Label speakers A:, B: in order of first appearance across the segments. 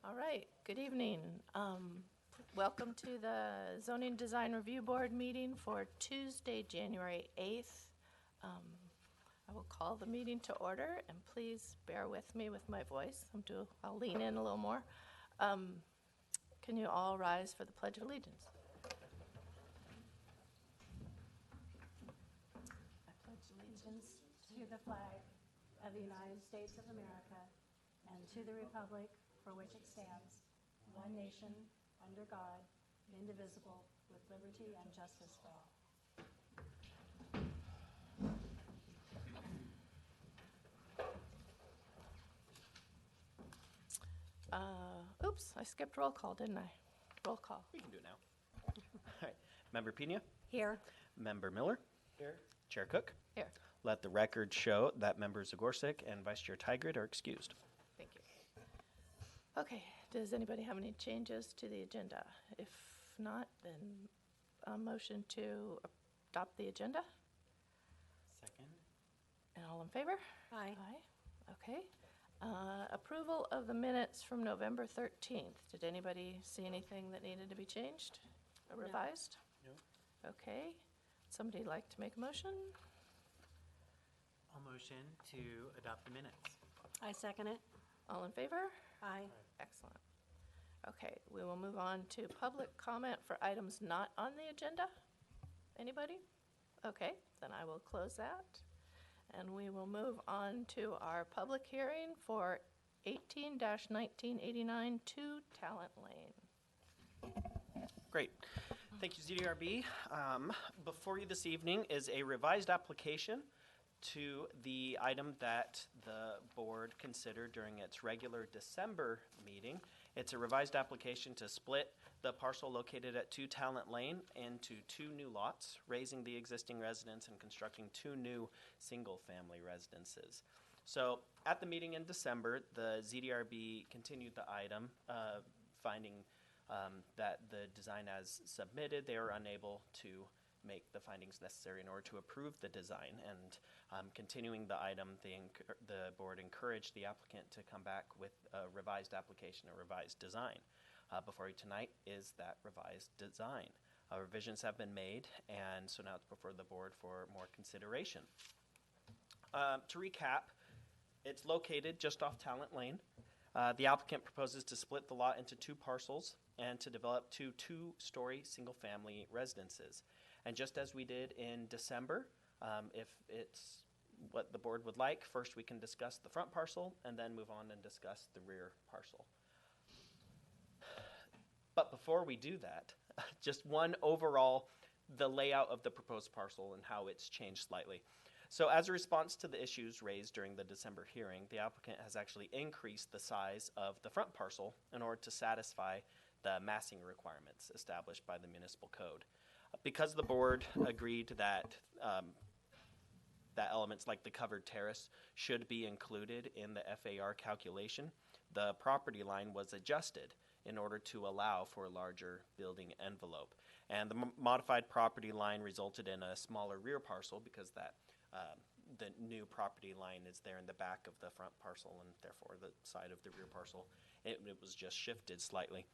A: All right, good evening. Welcome to the Zoning Design Review Board meeting for Tuesday, January 8th. I will call the meeting to order, and please bear with me with my voice. I'll lean in a little more. Can you all rise for the Pledge of Allegiance? I pledge allegiance
B: To the flag of the United States of America and to the republic for which it stands, one nation, under God, indivisible, with liberty and justice for all.
A: Oops, I skipped roll call, didn't I? Roll call.
C: We can do it now. All right. Member Pena,
B: Here.
C: Member Miller,
D: Here.
C: Chair Cook.
A: Here,
C: Let the record show that Member Zagorczyk and Vice Chair Tigrid are excused.
A: thank you. Okay, does anybody have any changes to the agenda? If not, then a motion to adopt the agenda?
D: Second.
A: And all in favor?
B: Aye.
A: Aye, okay. Approval of the minutes from November 13th. Did anybody see anything that needed to be changed or revised?
D: No.
A: Okay. Somebody like to make a motion?
D: I'll motion to adopt the minutes.
B: I second it.
A: All in favor?
B: Aye.
A: Excellent. Okay, we will move on to public comment for items not on the agenda. Anybody? Okay, then I will close that. And we will move on to our public hearing for 18-1989 2 Talent Lane.
C: Great. Thank you, ZDRB. Before you this evening is a revised application to the item that the board considered during its regular December meeting. It's a revised application to split the parcel located at 2 Talent Lane into 2 new lots, raising the existing residence and constructing 2 new single-family residences. So at the meeting in December, the ZDRB continued the item, finding that the design as submitted, they were unable to make the findings necessary in order to approve the design. And continuing the item, the board encouraged the applicant to come back with a revised application, a revised design. Before you tonight is that revised design. Revisions have been made, and so now it's before the board for more consideration. To recap, it's located just off Talent Lane. The applicant proposes to split the lot into 2 parcels and to develop 2 two-story single-family residences. And just as we did in December, if it's what the board would like, first we can discuss the front parcel and then move on and discuss the rear parcel. But before we do that, just one overall, the layout of the proposed parcel and how it's changed slightly. So as a response to the issues raised during the December hearing, the applicant has actually increased the size of the front parcel in order to satisfy the massing requirements established by the municipal code. Because the board agreed that that elements like the covered terrace should be included in the FAR calculation, the property line was adjusted in order to allow for a larger building envelope. And the modified property line resulted in a smaller rear parcel because the new property line is there in the back of the front parcel and therefore the side of the rear parcel. It was just shifted slightly.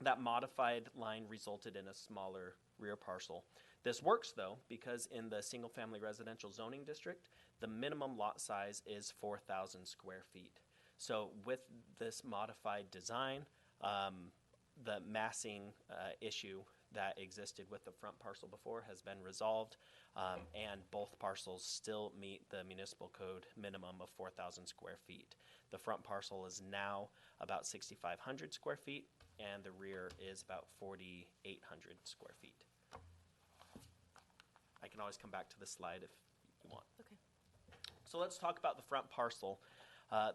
C: That modified line resulted in a smaller rear parcel. This works though because in the single family residential zoning district, the minimum lot size is 4,000 square feet. So with this modified design, the massing issue that existed with the front parcel before has been resolved, and both parcels still meet the municipal code minimum of 4,000 square feet. The front parcel is now about 6,500 square feet, and the rear is about 4,800 square feet. I can always come back to this slide if you want.
A: Okay.
C: So let's talk about the front parcel.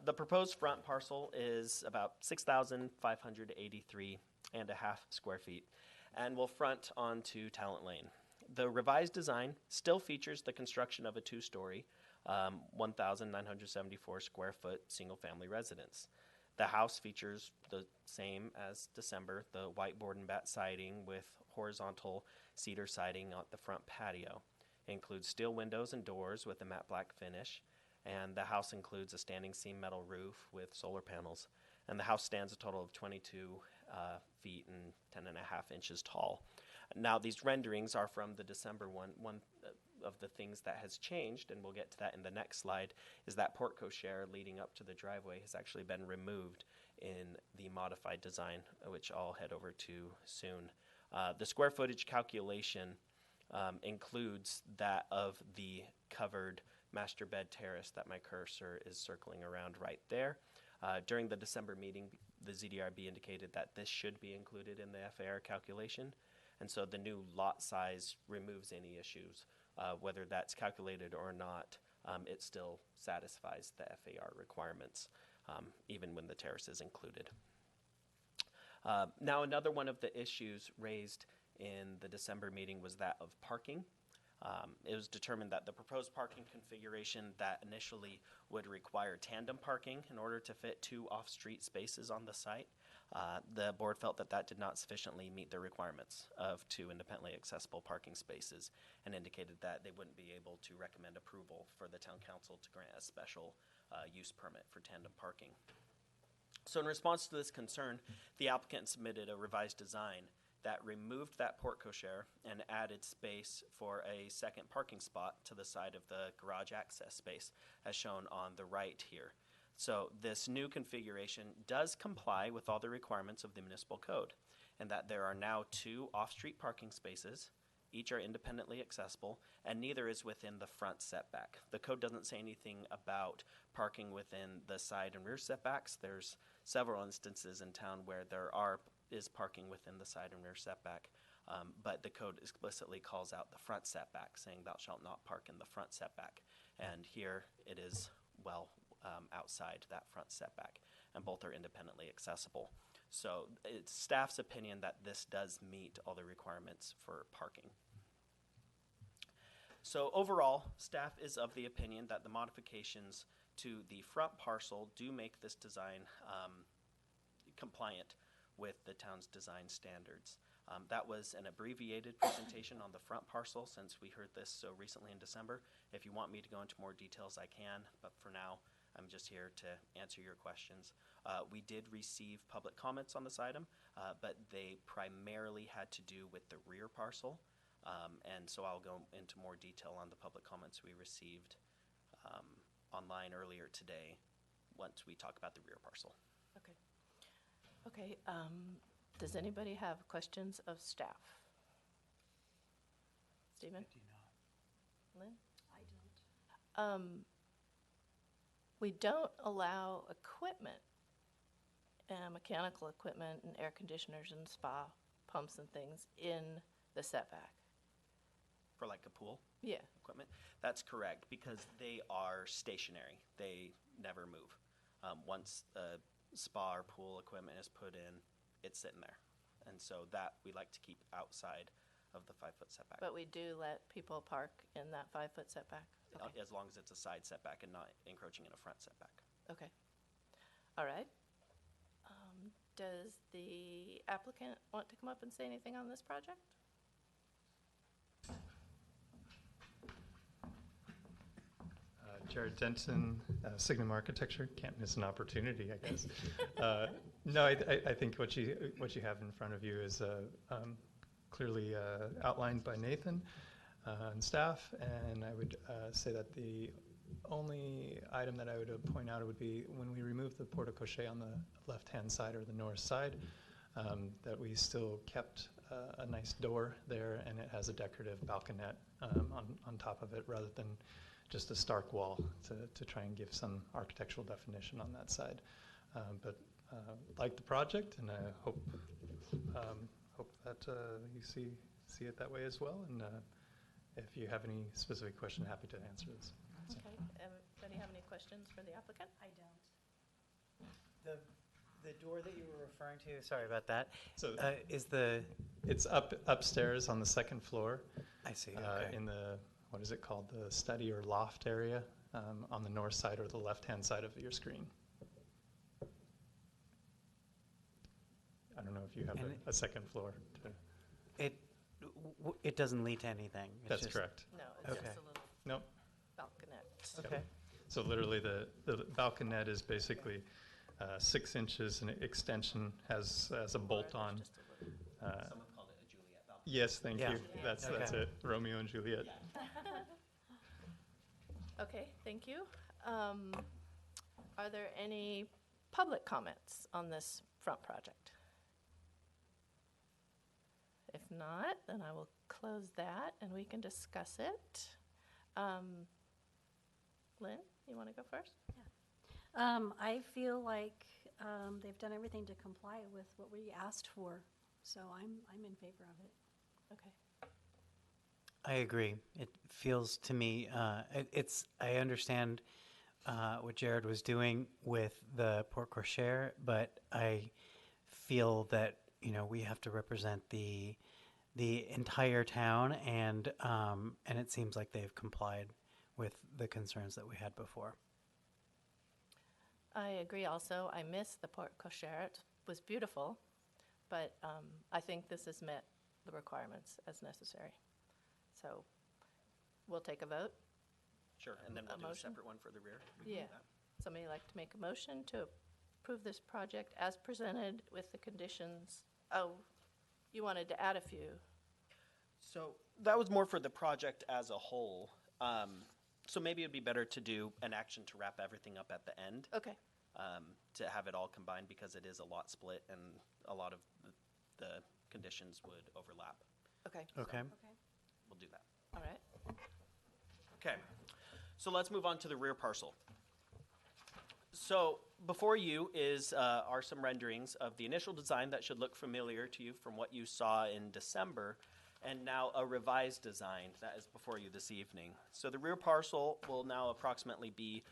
C: The proposed front parcel is about 6,583 and a half square feet and will front onto Talent Lane. The revised design still features the construction of a 2-story, 1,974 square foot single family residence. The house features the same as December, the white board and bat siding with horizontal cedar siding on the front patio. It includes steel windows and doors with a matte black finish, and the house includes a standing seam metal roof with solar panels and the house stands a total of 22 feet and 10.5 inches tall. Now, these renderings are from the December one. One of the things that has changed, and we'll get to that in the next slide, is that porte cochere leading up to the driveway has actually been removed in the modified design, which I'll head over to soon. The square footage calculation includes that of the covered master bed terrace that my cursor is circling around right there. During the December meeting, the ZDRB indicated that this should be included in the FAR calculation, and so the new lot size removes any issues. Whether that's calculated or not, it still satisfies the FAR requirements, even when the terrace is included. Now, another one of the issues raised in the December meeting was that of parking. It was determined that the proposed parking configuration that initially would require tandem parking in order to fit 2 off-street spaces on the site. The board felt that that did not sufficiently meet the requirements of 2 independently accessible parking spaces and indicated that they wouldn't be able to recommend approval for the town council to grant a special use permit for tandem parking. So in response to this concern, the applicant submitted a revised design that removed that porte cochere and added space for a second parking spot to the side of the garage access space, as shown on the right here. So this new configuration does comply with all the requirements of the municipal code, and that there are now 2 off-street parking spaces. Each are independently accessible, and neither is within the front setback. The code doesn't say anything about parking within the side and rear setbacks. There's several instances in town where there is parking within the side and rear setback, but the code explicitly calls out the front setback, saying thou shalt not park in the front setback. And here it is well outside that front setback, and both are independently accessible. So it's staff's opinion that this does meet all the requirements for parking. So overall, staff is of the opinion that the modifications to the front parcel do make this design compliant with the town's design standards. That was an abbreviated presentation on the front parcel since we heard this so recently in December. If you want me to go into more details, I can, but for now, I'm just here to answer your questions. We did receive public comments on this item, but they primarily had to do with the rear parcel, and so I'll go into more detail on the public comments we received online earlier today once we talk about the rear parcel.
A: Okay. Okay, does anybody have questions of staff? Stephen? Lynn?
B: I don't.
A: We don't allow equipment, mechanical equipment and air conditioners and spa pumps and things in the setback.
C: For like a pool
A: Yeah,
C: equipment? That's correct, because they are stationary. They never move. Once the spa or pool equipment is put in, it's sitting there. And so that we like to keep outside of the 5-foot setback.
A: but we do let people park in that 5-foot setback? Okay.
C: As long as it's a side setback and not encroaching in a front setback.
A: Okay. All right. Does the applicant want to come up and say anything on this project?
E: Jared Denton, Signum Architecture. Can't miss an opportunity, I guess. No, I think what you have in front of you is clearly outlined by Nathan and staff, and I would say that the only item that I would point out would be when we remove the porte cochere on the left-hand side or the north side, that we still kept a nice door there, and it has a decorative balconette on top of it rather than just a stark wall to try and give some architectural definition on that side. But like the project, and I hope that you see it that way as well. And if you have any specific question, happy to answer this. So.
A: Okay. Anybody have any questions for the applicant?
B: I don't.
D: The door that you were referring to, sorry about that.
E: So it's upstairs on the second floor.
D: I see, okay.
E: In the, what is it called, the study or loft area on the north side or the left-hand side of your screen. I don't know if you have a second floor.
D: It doesn't lead to anything. It's
E: That's
D: just,
E: correct.
A: No, it's
D: Okay.
A: just a little
E: Nope.
A: balconette.
D: Okay.
E: So literally the balconette is basically 6 inches and extension has as a bolt-on.
A: Just a little-
C: Someone called it a Juliet balcony.
E: Yes, thank
D: Yeah.
E: you. That's
D: Okay.
E: it. Romeo and Juliet.
A: Okay, thank you. Are there any public comments on this front project? If not, then I will close that and we can discuss it. Lynn, you want to go first?
B: I feel like they've done everything to comply with what we asked for, so I'm in favor of it.
A: Okay.
D: I agree. It feels to me, I understand what Jared was doing with the Port Cochere, but I feel that, we have to represent the entire town, and it seems like they've complied with the concerns that we had before.
A: I agree also. I miss the Port Cochere. It was beautiful, but I think this has met the requirements as necessary. So we'll take a vote.
C: Sure, and then
A: A
C: we'll do a
A: motion?
C: separate one for the rear. We can do
A: Yeah.
C: that.
A: Somebody like to make a motion to approve this project as presented with the conditions? Oh, you wanted to add a few.
C: So that was more for the project as a whole. So maybe it'd be better to do an action to wrap everything up at the end,
A: Okay.
C: to have it all combined because it is a lot split and a lot of the conditions would overlap.
A: Okay.
D: Okay.
B: Okay.
C: We'll do that.
A: All right.
C: Okay, so let's move on to the rear parcel. So before you are some renderings of the initial design that should look familiar to you from what you saw in December, and now a revised design that is before you this evening. So the rear parcel will now approximately be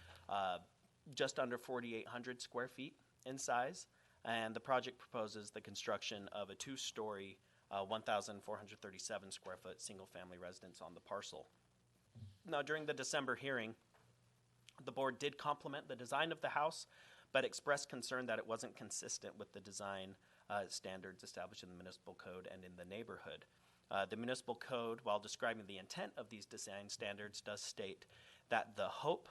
C: just under 4,800 square feet in size, and the project proposes the construction of a 2-story, 1,437 square foot single-family residence on the parcel. Now, during the December hearing, the board did compliment the design of the house, but expressed concern that it wasn't consistent with the design standards established in the municipal code and in the neighborhood. The municipal code, while describing the intent of these design standards, does state that the hope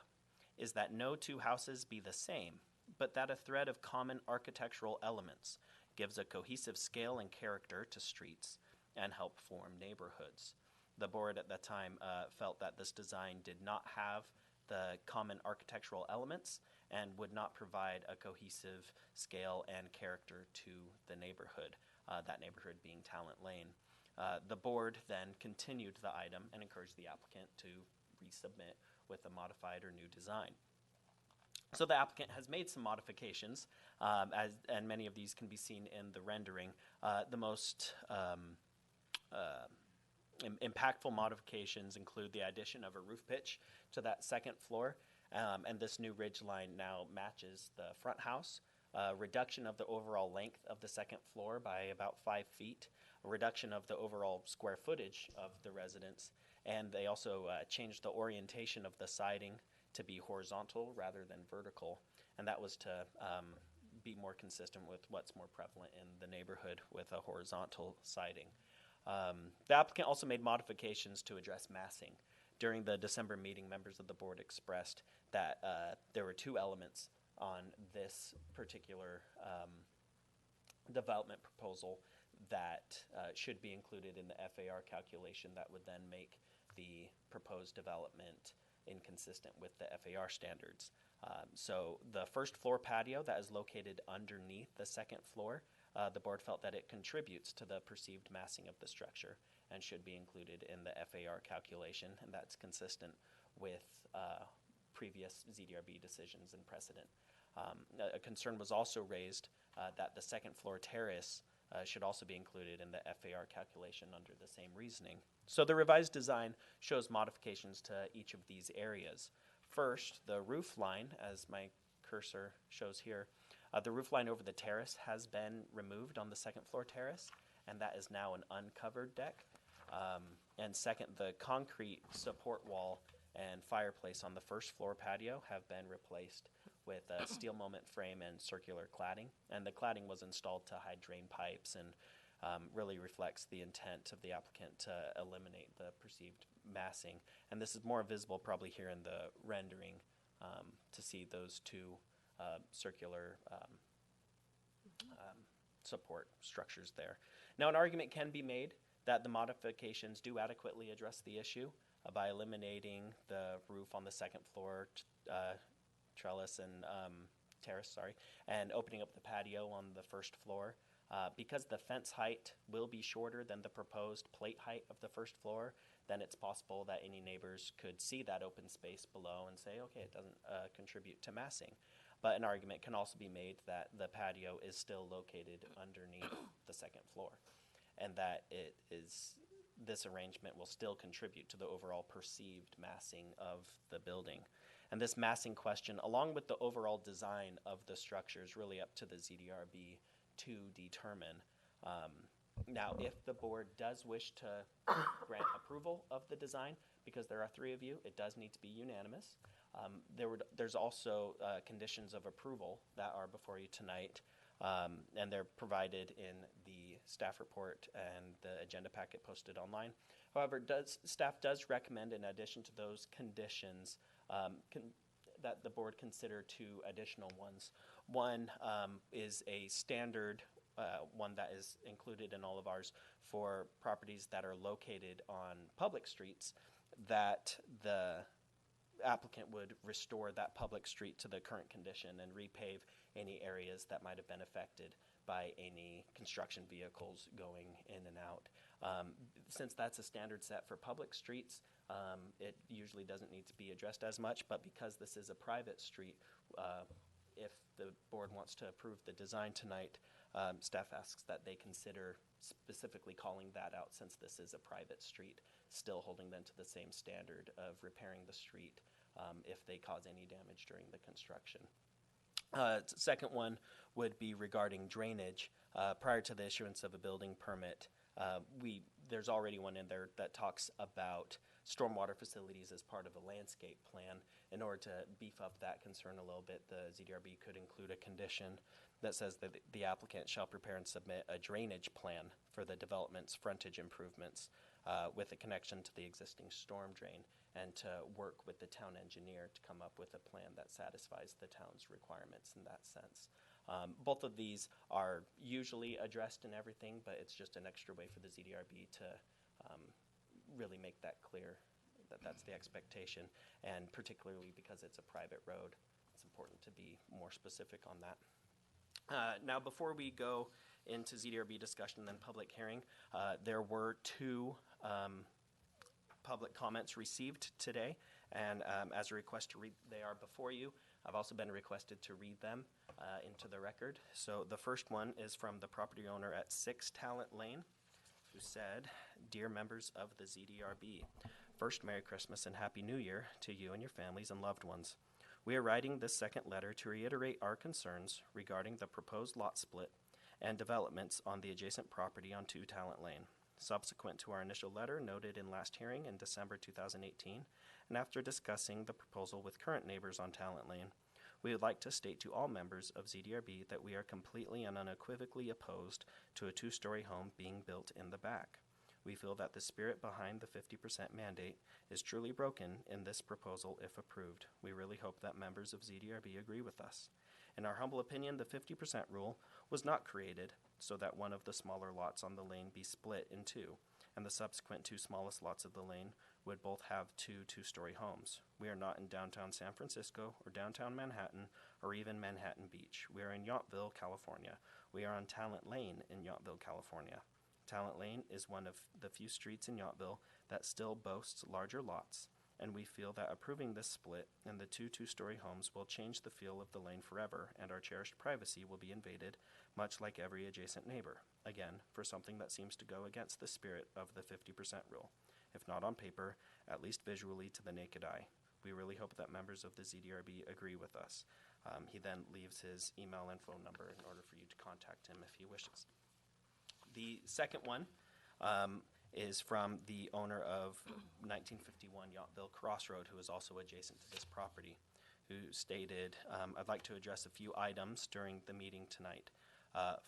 C: is that no two houses be the same, but that a thread of common architectural elements gives a cohesive scale and character to streets and help form neighborhoods. The board at that time felt that this design did not have the common architectural elements and would not provide a cohesive scale and character to the neighborhood, that neighborhood being Talent Lane. The board then continued the item and encouraged the applicant to resubmit with a modified or new design. So the applicant has made some modifications, and many of these can be seen in the rendering. The most impactful modifications include the addition of a roof pitch to that second floor, and this new ridge line now matches the front house. Reduction of the overall length of the second floor by about 5 feet, a reduction of the overall square footage of the residence, and they also changed the orientation of the siding to be horizontal rather than vertical, and that was to be more consistent with what's more prevalent in the neighborhood with a horizontal siding. The applicant also made modifications to address massing. During the December meeting, members of the board expressed that there were 2 elements on this particular development proposal that should be included in the FAR calculation that would then make the proposed development inconsistent with the FAR standards. So the first floor patio that is located underneath the second floor, the board felt that it contributes to the perceived massing of the structure and should be included in the FAR calculation, and that's consistent with previous ZDRB decisions and precedent. A concern was also raised that the second floor terrace should also be included in the FAR calculation under the same reasoning. So the revised design shows modifications to each of these areas. First, the roof line, as my cursor shows here, the roof line over the terrace has been removed on the second floor terrace, and that is now an uncovered deck. And second, the concrete support wall and fireplace on the first floor patio have been replaced with a steel moment frame and circular cladding. And the cladding was installed to hide drain pipes and really reflects the intent of the applicant to eliminate the perceived massing. And this is more visible probably here in the rendering to see those 2 circular support structures there. Now, an argument can be made that the modifications do adequately address the issue by eliminating the roof on the second floor, trellis and terrace, and opening up the patio on the first floor. Because the fence height will be shorter than the proposed plate height of the first floor, then it's possible that any neighbors could see that open space below and say, okay, it doesn't contribute to massing. But an argument can also be made that the patio is still located underneath the second floor, and that this arrangement will still contribute to the overall perceived massing of the building. And this massing question, along with the overall design of the structure, is really up to the ZDRB to determine. Now, if the board does wish to grant approval of the design, because there are 3 of you, it does need to be unanimous. There's also conditions of approval that are before you tonight, and they're provided in the staff report and the agenda packet posted online. However, staff does recommend, in addition to those conditions, that the board consider 2 additional ones. One is a standard one that is included in all of ours for properties that are located on public streets, that the applicant would restore that public street to the current condition and repave any areas that might have been affected by any construction vehicles going in and out. Since that's a standard set for public streets, it usually doesn't need to be addressed as much, but because this is a private street, if the board wants to approve the design tonight, staff asks that they consider specifically calling that out, since this is a private street, still holding them to the same standard of repairing the street if they cause any damage during the construction. Second one would be regarding drainage. Prior to the issuance of a building permit, there's already one in there that talks about stormwater facilities as part of a landscape plan. In order to beef up that concern a little bit, the ZDRB could include a condition that says that the applicant shall prepare and submit a drainage plan for the development's frontage improvements with a connection to the existing storm drain, and to work with the town engineer to come up with a plan that satisfies the town's requirements in that sense. Both of these are usually addressed in everything, but it's just an extra way for the ZDRB to really make that clear, that that's the expectation, and particularly because it's a private road, it's important to be more specific on that. Now, before we go into ZDRB discussion and then public hearing, there were 2 public comments received today, and as a request to read, they are before you. I've also been requested to read them into the record. So the first one is from the property owner at 6 Talent Lane, who said, "Dear members of the ZDRB, first, Merry Christmas and Happy New Year to you and your families and loved ones. We are writing this second letter to reiterate our concerns regarding the proposed lot split and developments on the adjacent property on 2 Talent Lane. Subsequent to our initial letter noted in last hearing in December 2018, and after discussing the proposal with current neighbors on Talent Lane, we would like to state to all members of ZDRB that we are completely and unequivocally opposed to a 2-story home being built in the back. We feel that the spirit behind the 50% mandate is truly broken in this proposal if approved. We really hope that members of ZDRB agree with us. In our humble opinion, the 50% rule was not created so that one of the smaller lots on the lane be split in 2, and the subsequent 2 smallest lots of the lane would both have 2 2-story homes. We are not in downtown San Francisco or downtown Manhattan or even Manhattan Beach. We are in Yountville, California. We are on Talent Lane in Yountville, California. Talent Lane is one of the few streets in Yountville that still boasts larger lots, and we feel that approving this split and the 2 2-story homes will change the feel of the lane forever, and our cherished privacy will be invaded, much like every adjacent neighbor. Again, for something that seems to go against the spirit of the 50% rule. If not on paper, at least visually to the naked eye. We really hope that members of the ZDRB agree with us." He then leaves his email and phone number in order for you to contact him if he wishes. The second one is from the owner of 1951 Yountville Crossroad, who is also adjacent to this property, who stated, "I'd like to address a few items during the meeting tonight.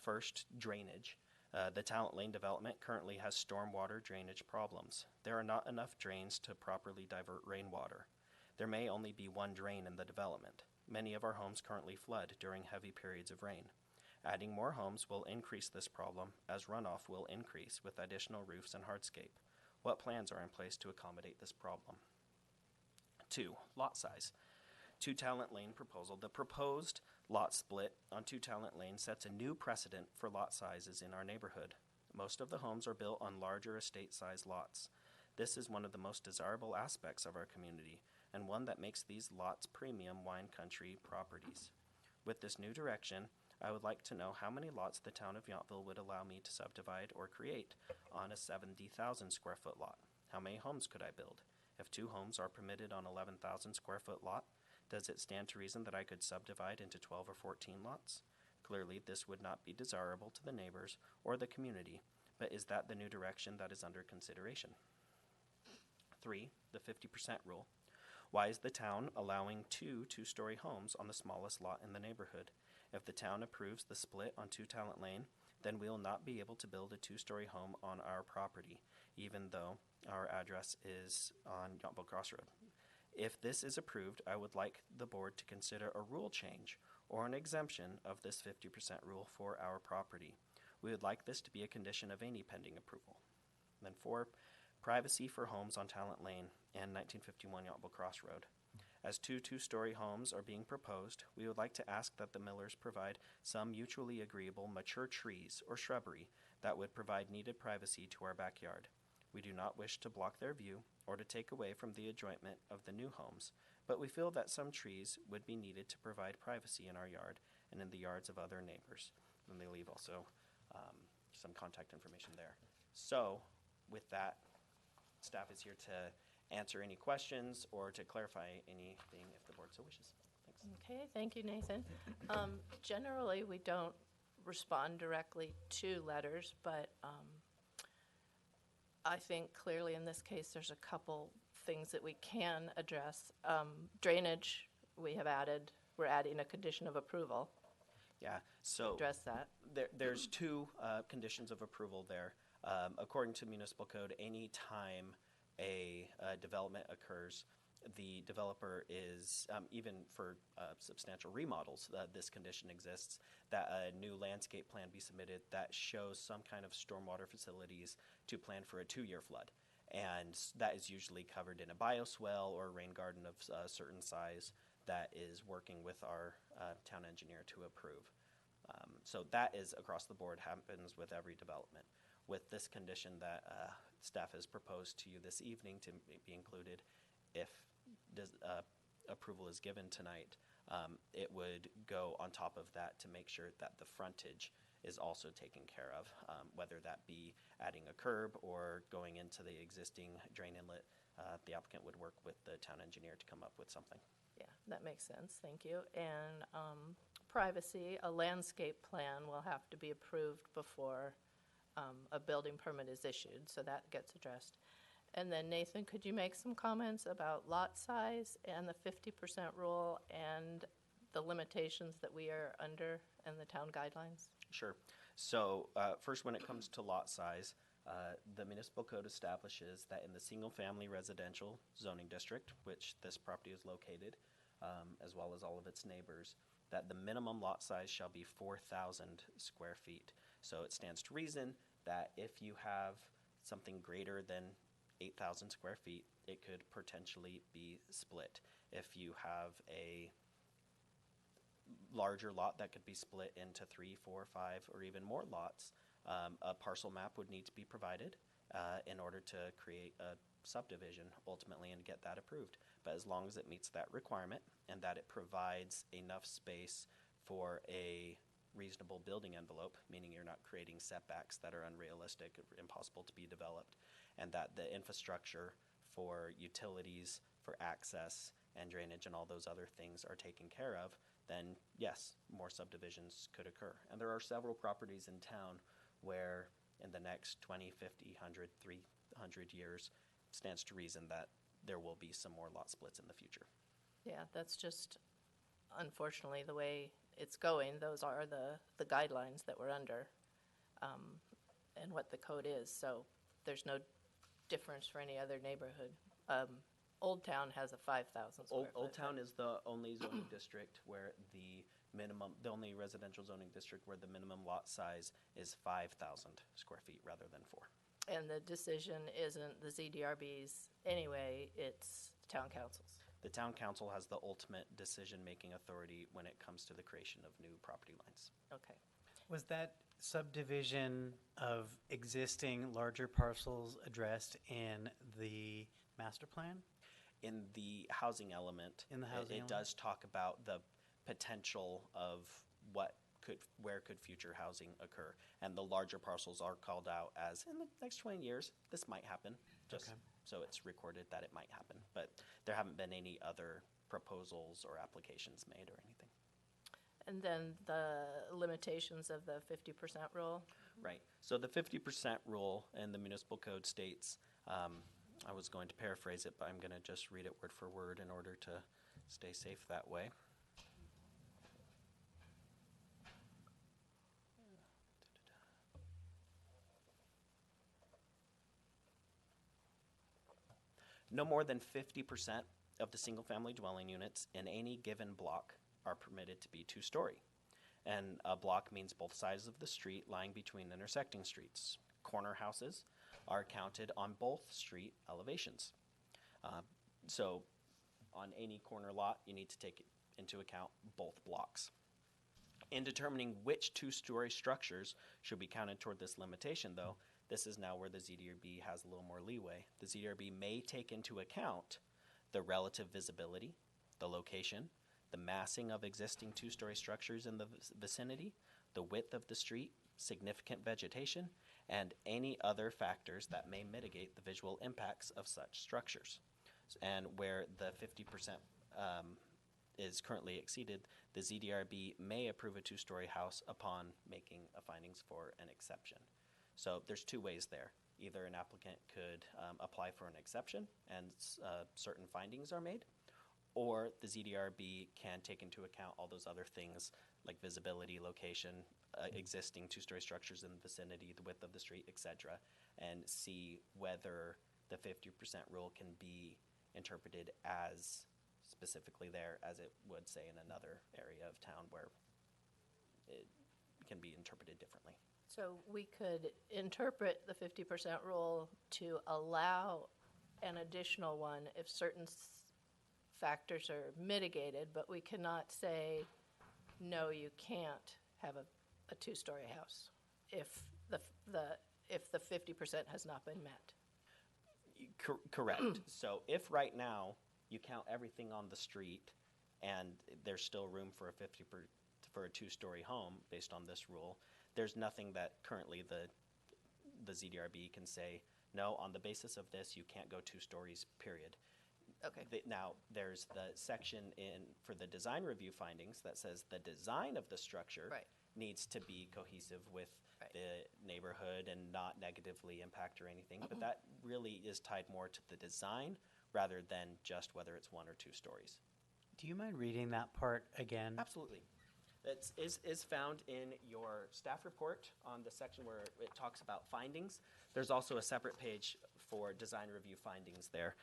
C: First, drainage. The Talent Lane development currently has stormwater drainage problems. There are not enough drains to properly divert rainwater. There may only be 1 drain in the development. Many of our homes currently flood during heavy periods of rain. Adding more homes will increase this problem, as runoff will increase with additional roofs and hardscape. What plans are in place to accommodate this problem? 2. Lot size. Two Talent Lane proposal. The proposed lot split on Two Talent Lane sets a new precedent for lot sizes in our neighborhood. Most of the homes are built on larger estate-sized lots. This is one of the most desirable aspects of our community, and one that makes these lots premium wine country properties. With this new direction, I would like to know how many lots the town of Yountville would allow me to subdivide or create on a 70,000 square foot lot. How many homes could I build? If 2 homes are permitted on 11,000 square foot lot, does it stand to reason that I could subdivide into 12 or 14 lots? Clearly, this would not be desirable to the neighbors or the community, but is that the new direction that is under consideration? 3. The 50% rule. Why is the town allowing 2 two-story homes on the smallest lot in the neighborhood? If the town approves the split on Two Talent Lane, then we will not be able to build a 2-story home on our property, even though our address is on Yountville Crossroad. If this is approved, I would like the board to consider a rule change or an exemption of this 50% rule for our property. We would like this to be a condition of any pending approval. Then 4, privacy for homes on Talent Lane and 1951 Yountville Crossroad. As 2 two-story homes are being proposed, we would like to ask that the Millers provide some mutually agreeable mature trees or shrubbery that would provide needed privacy to our backyard. We do not wish to block their view or to take away from the enjoyment of the new homes, but we feel that some trees would be needed to provide privacy in our yard and in the yards of other neighbors. And they leave also some contact information there. So, with that, staff is here to answer any questions or to clarify anything if the board so wishes. Thanks.
A: Okay, thank you, Nathan. Generally, we don't respond directly to letters, but I think clearly in this case there's a couple things that we can address. Drainage, we're adding a condition of approval.
C: Yeah, so
A: Address that.
C: there's 2 conditions of approval there. According to municipal code, any time a development occurs, the developer is, even for substantial remodels, this condition exists, that a new landscape plan be submitted that shows some kind of stormwater facilities to plan for a 2-year flood. And that is usually covered in a bioswale or a rain garden of a certain size that is working with our town engineer to approve. So that is across the board, happens with every development. With this condition that staff has proposed to you this evening to be included, if approval is given tonight, it would go on top of that to make sure that the frontage is also taken care of, whether that be adding a curb or going into the existing drain inlet. The applicant would work with the town engineer to come up with something.
A: Yeah, that makes sense, thank you. And privacy, a landscape plan will have to be approved before a building permit is issued, so that gets addressed. And then Nathan, could you make some comments about lot size and the 50% rule and the limitations that we are under in the town guidelines?
C: Sure. So first, when it comes to lot size, the municipal code establishes that in the single-family residential zoning district, which this property is located, as well as all of its neighbors, that the minimum lot size shall be 4,000 square feet. So it stands to reason that if you have something greater than 8,000 square feet, it could potentially be split. If you have a larger lot that could be split into 3, 4, 5, or even more lots, a parcel map would need to be provided in order to create a subdivision ultimately and get that approved. But as long as it meets that requirement and that it provides enough space for a reasonable building envelope, meaning you're not creating setbacks that are unrealistic, impossible to be developed, and that the infrastructure for utilities, for access and drainage and all those other things are taken care of, then yes, more subdivisions could occur. And there are several properties in town where in the next 20, 50, 100, 300 years, stands to reason that there will be some more lot splits in the future.
A: Yeah, that's just unfortunately the way it's going. Those are the guidelines that we're under and what the code is. So there's no difference for any other neighborhood. Old Town has a 5,000 square
C: Old
A: foot.
C: Town is the only zoning district where the only residential zoning district where the minimum lot size is 5,000 square feet rather than 4.
A: And the decision isn't the ZDRB's anyway, it's the town council's.
C: The town council has the ultimate decision-making authority when it comes to the creation of new property lines.
A: Okay.
D: Was that subdivision of existing larger parcels addressed in the master plan?
C: In the housing element,
D: In the housing
C: it does talk about the potential of where could future housing occur. And the larger parcels are called out as, in the next 20 years, this might happen, just
D: Okay.
C: so it's recorded that it might happen. But there haven't been any other proposals or applications made or anything.
A: And then the limitations of the 50% rule.
C: Right. So the 50% rule in the municipal code states, I was going to paraphrase it, but I'm going to just read it word for word in order to stay safe that way. No more than 50% of the single-family dwelling units in any given block are permitted to be two-story. And a block means both sides of the street lying between intersecting streets. Corner houses are counted on both street elevations. So on any corner lot, you need to take into account both blocks. In determining which two-story structures should be counted toward this limitation, though, this is now where the ZDRB has a little more leeway. The ZDRB may take into account the relative visibility, the location, the massing of existing two-story structures in the vicinity, the width of the street, significant vegetation, and any other factors that may mitigate the visual impacts of such structures. And where the 50% is currently exceeded, the ZDRB may approve a two-story house upon making a findings for an exception. So there's two ways there. Either an applicant could apply for an exception and certain findings are made, or the ZDRB can take into account all those other things like visibility, location, existing two-story structures in the vicinity, the width of the street, etc., and see whether the 50% rule can be interpreted as specifically there as it would say in another area of town where it can be interpreted differently.
A: So we could interpret the 50% rule to allow an additional one if certain factors are mitigated, but we cannot say, no, you can't have a two-story house if the 50% has not been met.
C: Correct. So if right now you count everything on the street and there's still room for a two-story home based on this rule, there's nothing that currently the ZDRB can say, no, on the basis of this, you can't go 2 stories, period.
A: Okay.
C: Now, there's the section for the design review findings that says the design of the structure
A: Right.
C: needs to be cohesive with
A: Right.
C: the neighborhood and not negatively impact or anything. But that really is tied more to the design rather than just whether it's 1 or 2 stories.
D: Do you mind reading that part again?
C: Absolutely. That is found in your staff report on the section where it talks about findings. There's also a separate page for design review findings there.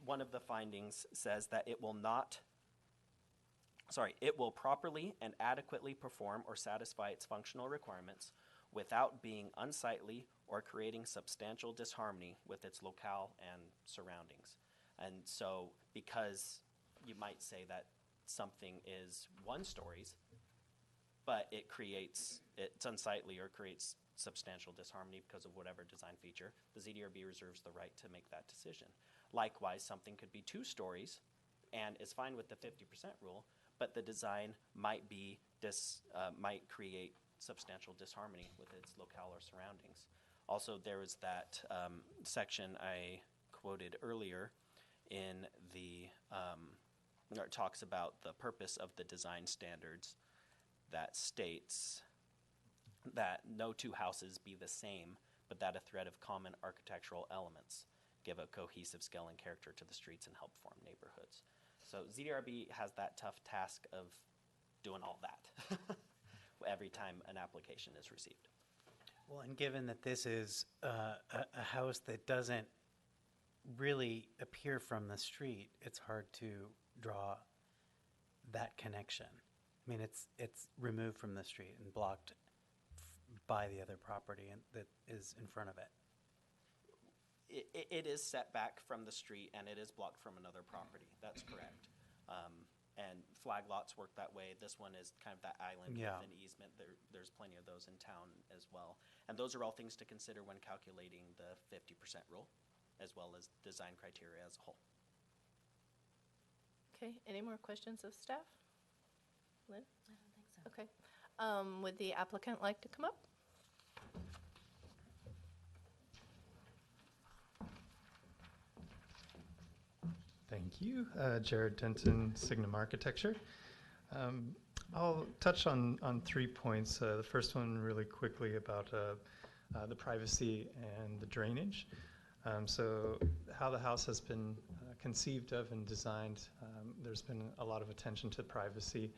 C: One of the findings says that it will properly and adequately perform or satisfy its functional requirements without being unsightly or creating substantial disharmony with its locale and surroundings. And so because you might say that something is 1 stories, but it's unsightly or creates substantial disharmony because of whatever design feature, the ZDRB reserves the right to make that decision. Likewise, something could be 2 stories and is fine with the 50% rule, but the design might create substantial disharmony with its locale or surroundings. Also, there was that section I quoted earlier in where it talks about the purpose of the design standards that states that no 2 houses be the same, but that a thread of common architectural elements give a cohesive scale and character to the streets and help form neighborhoods. So ZDRB has that tough task of doing all that every time an application is received.
D: Well, and given that this is a house that doesn't really appear from the street, it's hard to draw that connection. I mean, it's removed from the street and blocked by the other property that is in front of it.
C: It is set back from the street and it is blocked from another property. That's correct. And flag lots work that way. This one is kind of that island
D: Yeah.
C: with an easement. There's plenty of those in town as well. And those are all things to consider when calculating the 50% rule, as well as design criteria as a whole.
A: Okay, any more questions of staff? Lynn?
B: I don't think so.
A: Okay. Would the applicant like to come up?
E: Thank you. Jared Denton, Signum Architecture. I'll touch on 3 points. The first one really quickly about the privacy and the drainage. So how the house has been conceived of and designed, there's been a lot of attention to privacy.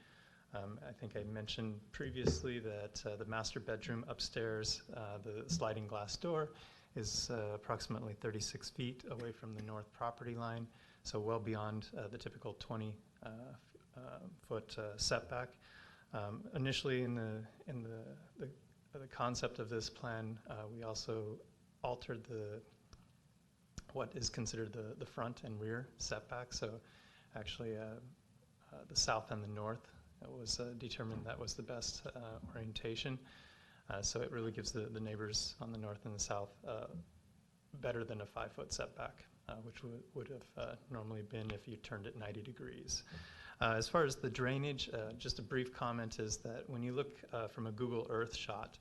E: I think I mentioned previously that the master bedroom upstairs, the sliding glass door, is approximately 36 feet away from the north property line, so well beyond the typical 20-foot setback. Initially, in the concept of this plan, we also altered what is considered the front and rear setback. So, actually, the south and the north, it was determined that was the best orientation. So it really gives the neighbors on the north and the south better than a 5-foot setback, which would have normally been if you turned it 90 degrees. As far as the drainage, just a brief comment is that when you look from a Google Earth shot,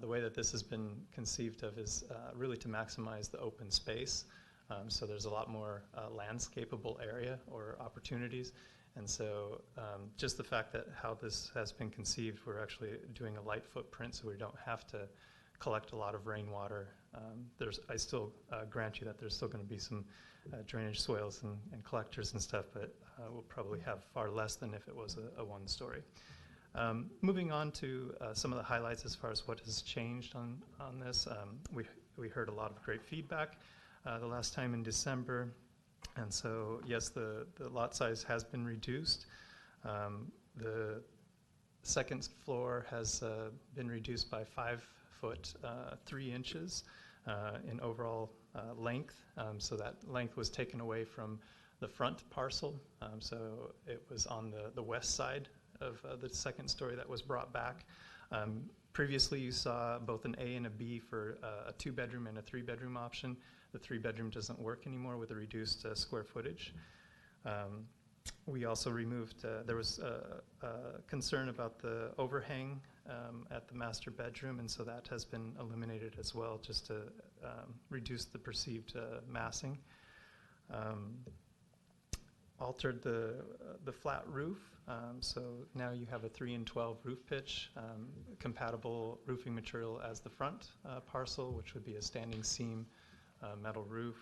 E: the way that this has been conceived of is really to maximize the open space. So there's a lot more landscapable area or opportunities. And so just the fact that how this has been conceived, we're actually doing a light footprint so we don't have to collect a lot of rainwater. I still grant you that there's still going to be some drainage swales and collectors and stuff, but we'll probably have far less than if it was a one-story. Moving on to some of the highlights as far as what has changed on this. We heard a lot of great feedback the last time in December. And so, yes, the lot size has been reduced. The second floor has been reduced by 5 foot 3 inches in overall length. So that length was taken away from the front parcel. So it was on the west side of the second story that was brought back. Previously, you saw both an A and a B for a 2-bedroom and a 3-bedroom option. The 3-bedroom doesn't work anymore with a reduced square footage. We also removed, there was concern about the overhang at the master bedroom, and so that has been eliminated as well, just to reduce the perceived massing. Altered the flat roof, so now you have a 3 and 12 roof pitch, compatible roofing material as the front parcel, which would be a standing seam metal roof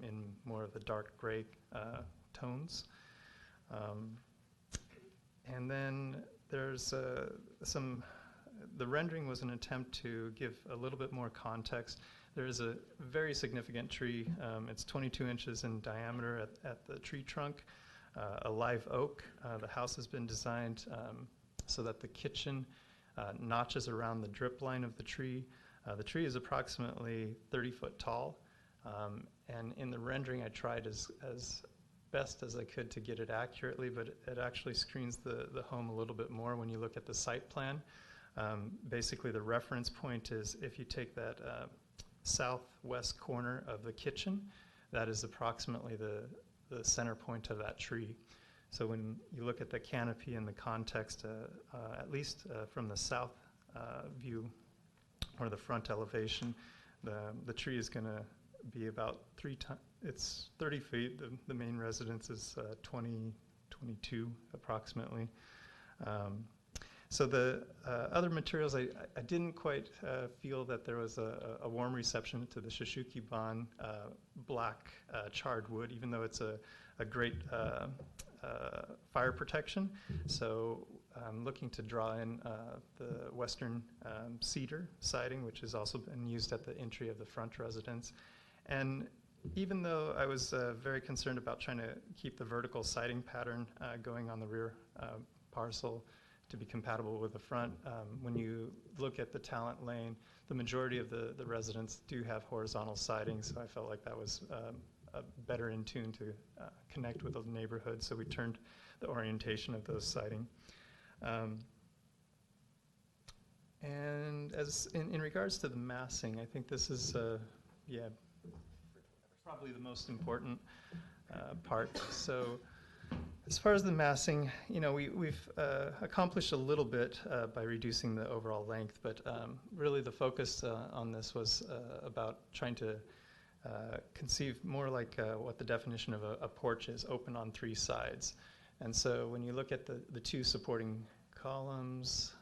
E: in more of the dark gray tones. And then there's the rendering was an attempt to give a little bit more context. There is a very significant tree. It's 22 inches in diameter at the tree trunk, a live oak. The house has been designed so that the kitchen notches around the drip line of the tree. The tree is approximately 30 foot tall. And in the rendering, I tried as best as I could to get it accurately, but it actually screens the home a little bit more when you look at the site plan. Basically, the reference point is if you take that southwest corner of the kitchen, that is approximately the center point of that tree. So when you look at the canopy in the context, at least from the south view or the front elevation, the tree is going to be about it's 30 feet. The main residence is 22 approximately. So the other materials, I didn't quite feel that there was a warm reception to the Shishukiban black charred wood, even though it's a great fire protection. So I'm looking to draw in the western cedar siding, which has also been used at the entry of the front residence. And even though I was very concerned about trying to keep the vertical siding pattern going on the rear parcel to be compatible with the front, when you look at the Talent Lane, the majority of the residents do have horizontal siding, so I felt like that was better in tune to connect with the neighborhood, so we turned the orientation of those siding. And as in regards to the massing, I think this is, yeah, probably the most important part. So as far as the massing, you know, we've accomplished a little bit by reducing the overall length, but really the focus on this was about trying to conceive more like what the definition of a porch is, open on 3 sides. And so when you look at the 2 supporting columns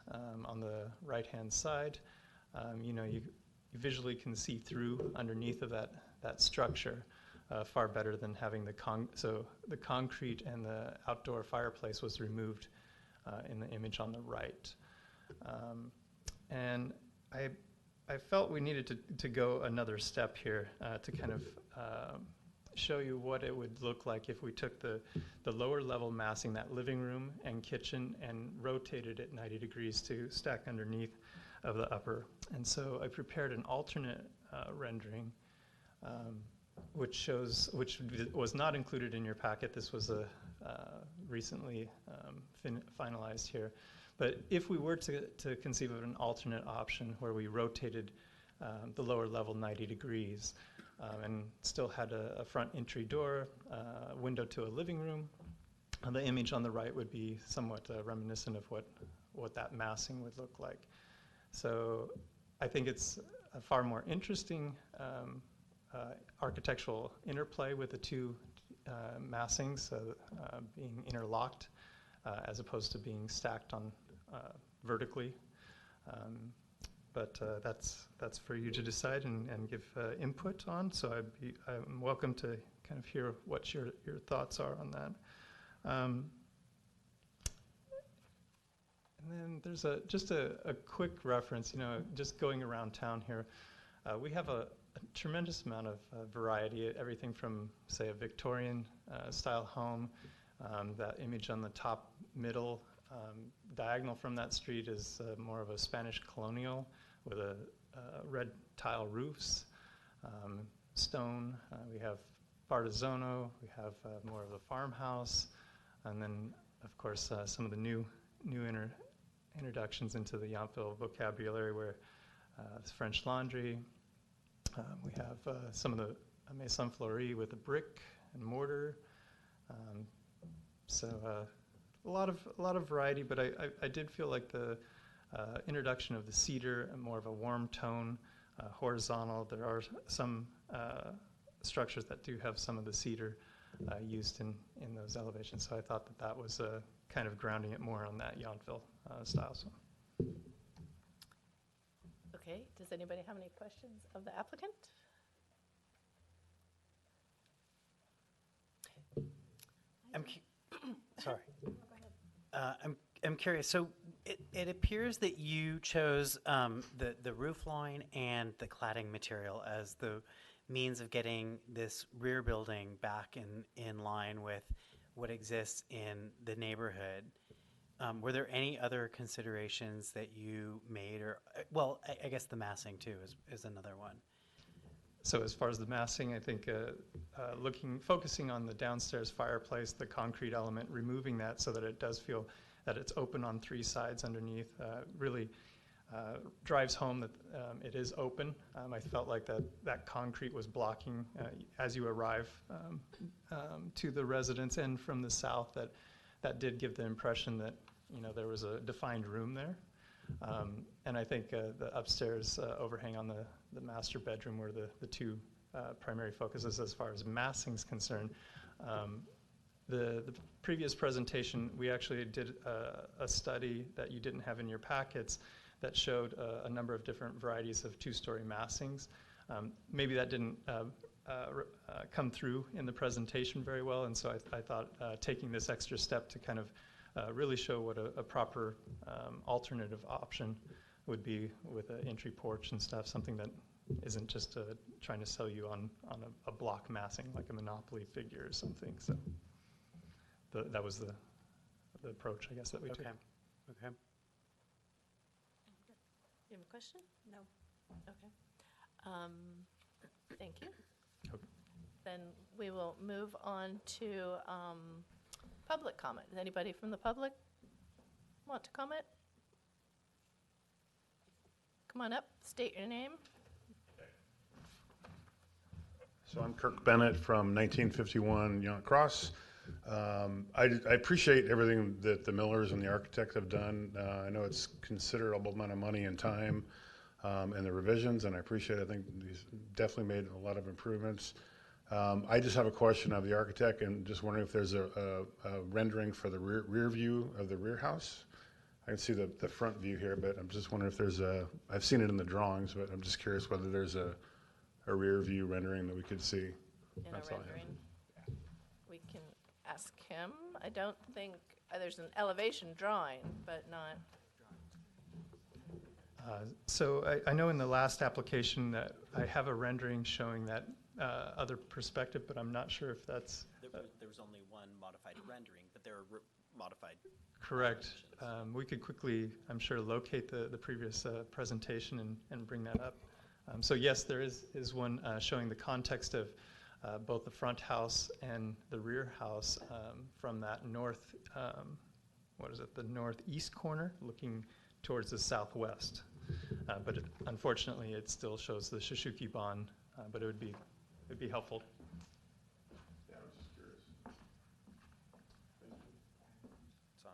E: on the right-hand side, you know, you visually can see through underneath of that structure far better than having so the concrete and the outdoor fireplace was removed in the image on the right. And I felt we needed to go another step here to kind of show you what it would look like if we took the lower level massing, that living room and kitchen, and rotated it 90 degrees to stack underneath of the upper. And so I prepared an alternate rendering, which was not included in your packet. This was recently finalized here. But if we were to conceive of an alternate option where we rotated the lower level 90 degrees, and still had a front entry door, window to a living room, and the image on the right would be somewhat reminiscent of what that massing would look like. So I think it's a far more interesting architectural interplay with the 2 massings being interlocked as opposed to being stacked on vertically. But that's for you to decide and give input on. So I'm welcome to kind of hear what your thoughts are on that. And then there's just a quick reference, you know, just going around town here. We have a tremendous amount of variety, everything from, say, a Victorian style home. That image on the top middle, diagonal from that street is more of a Spanish colonial with a red tile roofs, stone. We have Bartizono, we have more of a farmhouse, and then, of course, some of the new introductions into the Yountville vocabulary, where it's French Laundry. We have some of the Maison Fleurie with the brick and mortar. So a lot of variety, but I did feel like the introduction of the cedar, and more of a warm tone, horizontal. There are some structures that do have some of the cedar used in those elevations. So I thought that was kind of grounding it more on that Yountville style. So.
A: Okay, does anybody have any questions of the applicant?
D: Sorry. I'm curious. So it appears that you chose the roof line and the cladding material as the means of getting this rear building back in line with what exists in the neighborhood. Were there any other considerations that you made, or well, I guess the massing too is another one.
E: So as far as the massing, I think focusing on the downstairs fireplace, the concrete element, removing that so that it does feel that it's open on 3 sides underneath, really drives home that it is open. I felt like that concrete was blocking as you arrive to the residence, and from the south, that did give the impression that, you know, there was a defined room there. And I think the upstairs overhang on the master bedroom were the 2 primary focuses as far as massing is concerned. The previous presentation, we actually did a study that you didn't have in your packets that showed a number of different varieties of 2-story massings. Maybe that didn't come through in the presentation very well, and so I thought taking this extra step to kind of really show what a proper alternative option would be with an entry porch and stuff, something that isn't just trying to sell you on a block massing like a Monopoly figure or something. So that was the approach, I guess, that we took.
D: Okay. Okay.
A: You have a question?
B: No.
A: Okay. Thank you.
E: Okay.
A: Then we will move on to public comment. Does anybody from the public want to comment? Come on up, state your name.
F: So I'm Kirk Bennett from 1951 Yount Cross. I appreciate everything that the Millers and the architect have done. I know it's considerable amount of money and time and the revisions, and I appreciate it. I think these definitely made a lot of improvements. I just have a question of the architect and just wondering if there's a rendering for the rear view of the rear house. I can see the front view here, but I'm just wondering if there's I've seen it in the drawings, but I'm just curious whether there's a rear view rendering that we could see.
A: In a
F: That's all I have.
A: rendering. We can ask him. I don't think, there's an elevation drawing, but not,
E: So I know in the last application that I have a rendering showing that other perspective, but I'm not sure if that's
C: There was only one modified rendering, but there are modified.
E: correct.
C: elevations.
E: We could quickly, I'm sure, locate the previous presentation and bring that up. So yes, there is one showing the context of both the front house and the rear house from that north, the northeast corner, looking towards the southwest. But unfortunately, it still shows the Shishuki-ban, but it'd be helpful.
F: Yeah, I was just curious.
C: It's on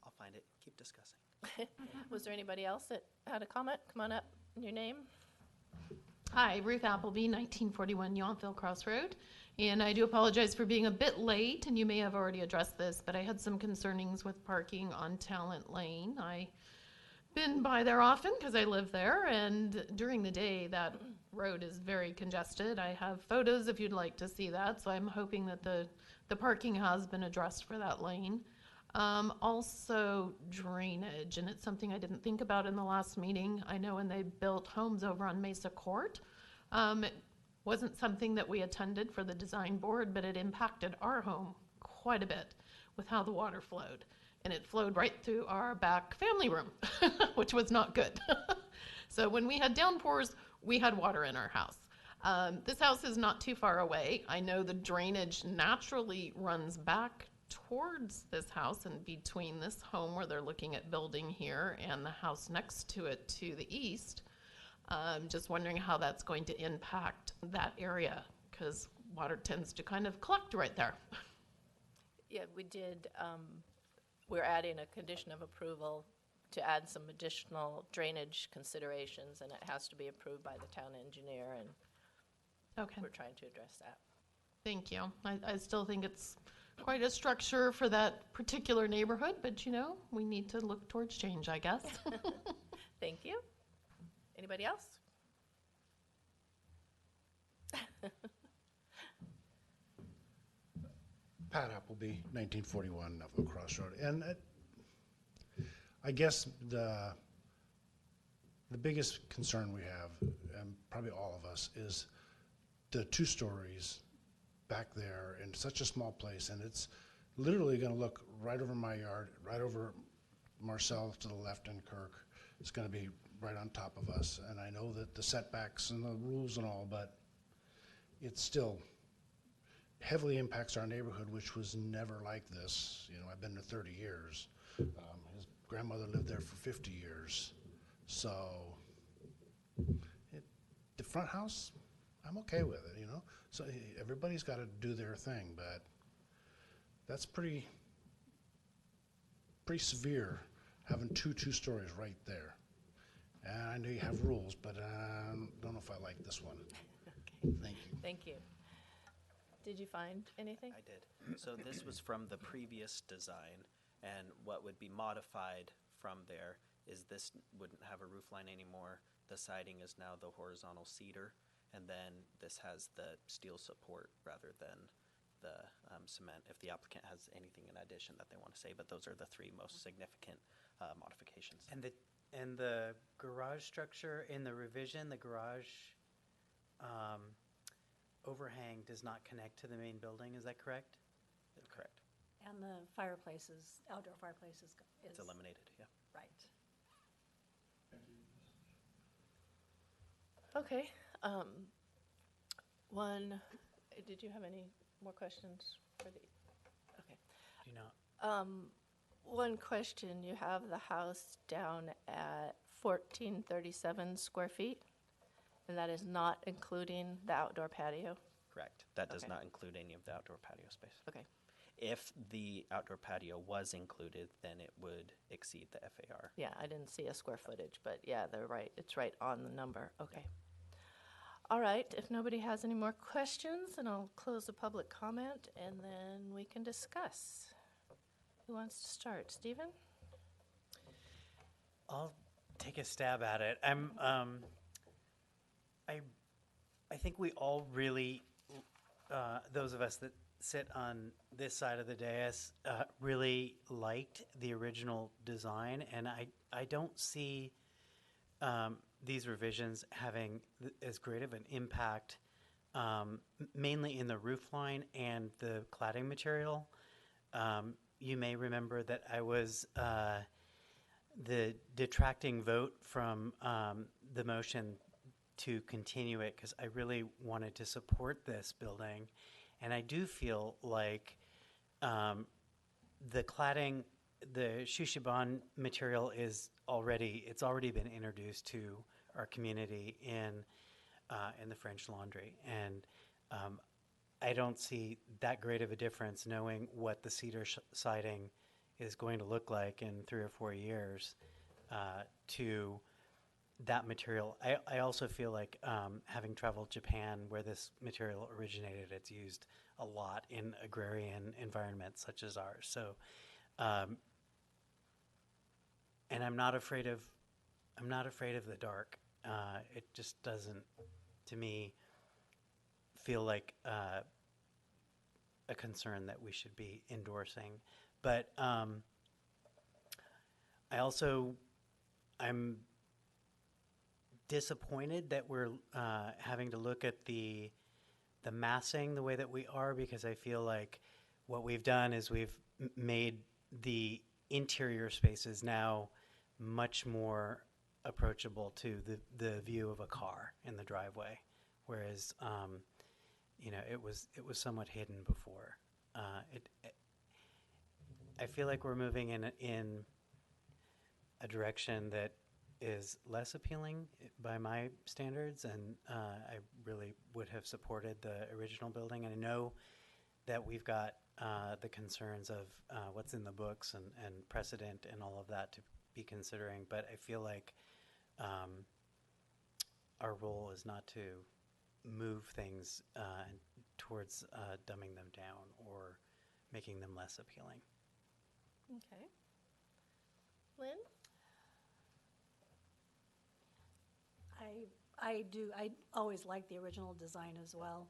C: I'll find it. Keep discussing.
A: was there anybody else that had a comment? Come on up, your name.
G: Hi, Ruth Appleby, 1941 Yountville Crossroad. And I do apologize for being a bit late, and you may have already addressed this, but I had some concernings with parking on Talent Lane. I've been by there often because I live there, and during the day, that road is very congested. I have photos if you'd like to see that, so I'm hoping that the parking has been addressed for that lane. Also drainage, and it's something I didn't think about in the last meeting. I know when they built homes over on Mesa Court, it wasn't something that we attended for the design board, but it impacted our home quite a bit with how the water flowed. And it flowed right through our back family room, which was not good. So when we had downpours, we had water in our house. This house is not too far away. I know the drainage naturally runs back towards this house and between this home where they're looking at building here and the house next to it to the east. Just wondering how that's going to impact that area because water tends to kind of collect right there.
A: Yeah, we did, we're adding a condition of approval to add some additional drainage considerations, and it has to be approved by the town engineer, and
G: Okay,
A: we're trying to address that.
G: thank you. I still think it's quite a structure for that particular neighborhood, but you know, we need to look towards change, I guess.
A: Thank you. Anybody else?
H: Pat Appleby, 1941 Norfolk Crossroad. And I guess the biggest concern we have, and probably all of us, is the 2 stories back there in such a small place. And it's literally going to look right over my yard, right over Marcel to the left and Kirk. It's going to be right on top of us. And I know that the setbacks and the rules and all, but it's still heavily impacts our neighborhood, which was never like this. You know, I've been there 30 years. His grandmother lived there for 50 years. So the front house, I'm okay with it, you know. So everybody's got to do their thing, but that's pretty severe, having two stories right there. And I know you have rules, but I don't know if I like this one.
A: Okay,
H: Thank you.
A: thank you. Did you find anything?
C: I did. So this was from the previous design, and what would be modified from there is this wouldn't have a roof line anymore. The siding is now the horizontal cedar, and then this has the steel support rather than the cement, if the applicant has anything in addition that they want to say, but those are the 3 most significant modifications.
D: And And the garage structure in the revision, the garage overhang does not connect to the main building, is that correct?
C: Correct.
B: And the fireplaces, outdoor fireplaces
C: It's
B: is,
C: eliminated, yeah.
B: right.
A: Okay. Did you have any more questions for the, okay.
D: Do you not?
A: One question, you have the house down at 1437 square feet, and that is not including the outdoor patio?
C: Correct. That does
A: Okay.
C: not include any of the outdoor patio space.
A: Okay,
C: If the outdoor patio was included, then it would exceed the FAR.
A: yeah, I didn't see a square footage, but yeah, they're right, it's right on the number, okay. All right, if nobody has any more questions, then I'll close the public comment, and then we can discuss. Who wants to start? Stephen?
D: I'll take a stab at it. I think we all really, those of us that sit on this side of the dais, really liked the original design, and I don't see these revisions having as great of an impact, mainly in the roof line and the cladding material. You may remember that I was the detracting vote from the motion to continue it because I really wanted to support this building. And I do feel like the cladding, the Shushiban material it's already been introduced to our community in the French Laundry. And I don't see that great of a difference knowing what the cedar siding is going to look like in 3 or 4 years to that material. I also feel like having traveled Japan where this material originated, it's used a lot in agrarian environments such as ours. So, and I'm not afraid of the dark. It just doesn't, to me, feel like a concern that we should be endorsing. But I'm disappointed that we're having to look at the massing the way that we are, because I feel like what we've done is we've made the interior spaces now much more approachable to the view of a car in the driveway, whereas it was somewhat hidden before. I feel like we're moving in a direction that is less appealing by my standards, and I really would have supported the original building. And I know that we've got the concerns of what's in the books and precedent and all of that to be considering, but I feel like our role is not to move things towards dumbing them down or making them less appealing.
A: Okay. Lynn?
B: I always liked the original design as well.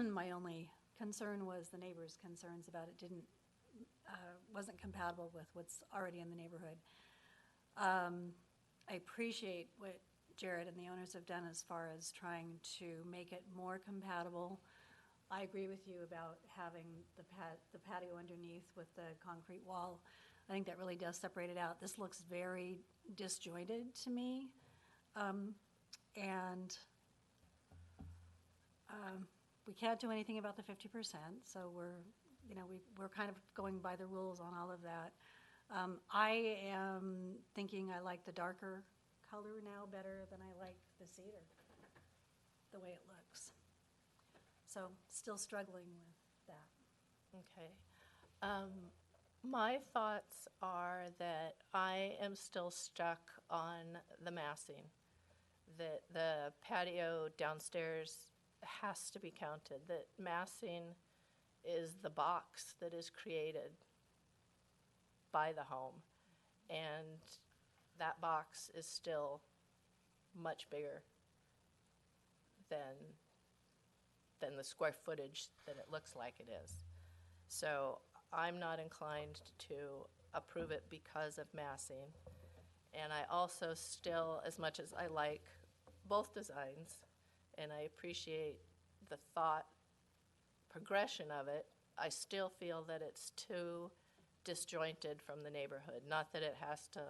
B: My only concern was the neighbors' concerns about it wasn't compatible with what's already in the neighborhood. I appreciate what Jared and the owners have done as far as trying to make it more compatible. I agree with you about having the patio underneath with the concrete wall. I think that really does separate it out. This looks very disjointed to me. And we can't do anything about the 50%, so we're kind of going by the rules on all of that. I am thinking I like the darker color now better than I like the cedar, the way it looks. So still struggling with that.
A: Okay. My thoughts are that I am still stuck on the massing, that the patio downstairs has to be counted, that massing is the box that is created by the home, and that box is still much bigger than the square footage that it looks like it is. So I'm not inclined to approve it because of massing. And I also still, as much as I like both designs, and I appreciate the thought progression of it, I still feel that it's too disjointed from the neighborhood. Not that it has to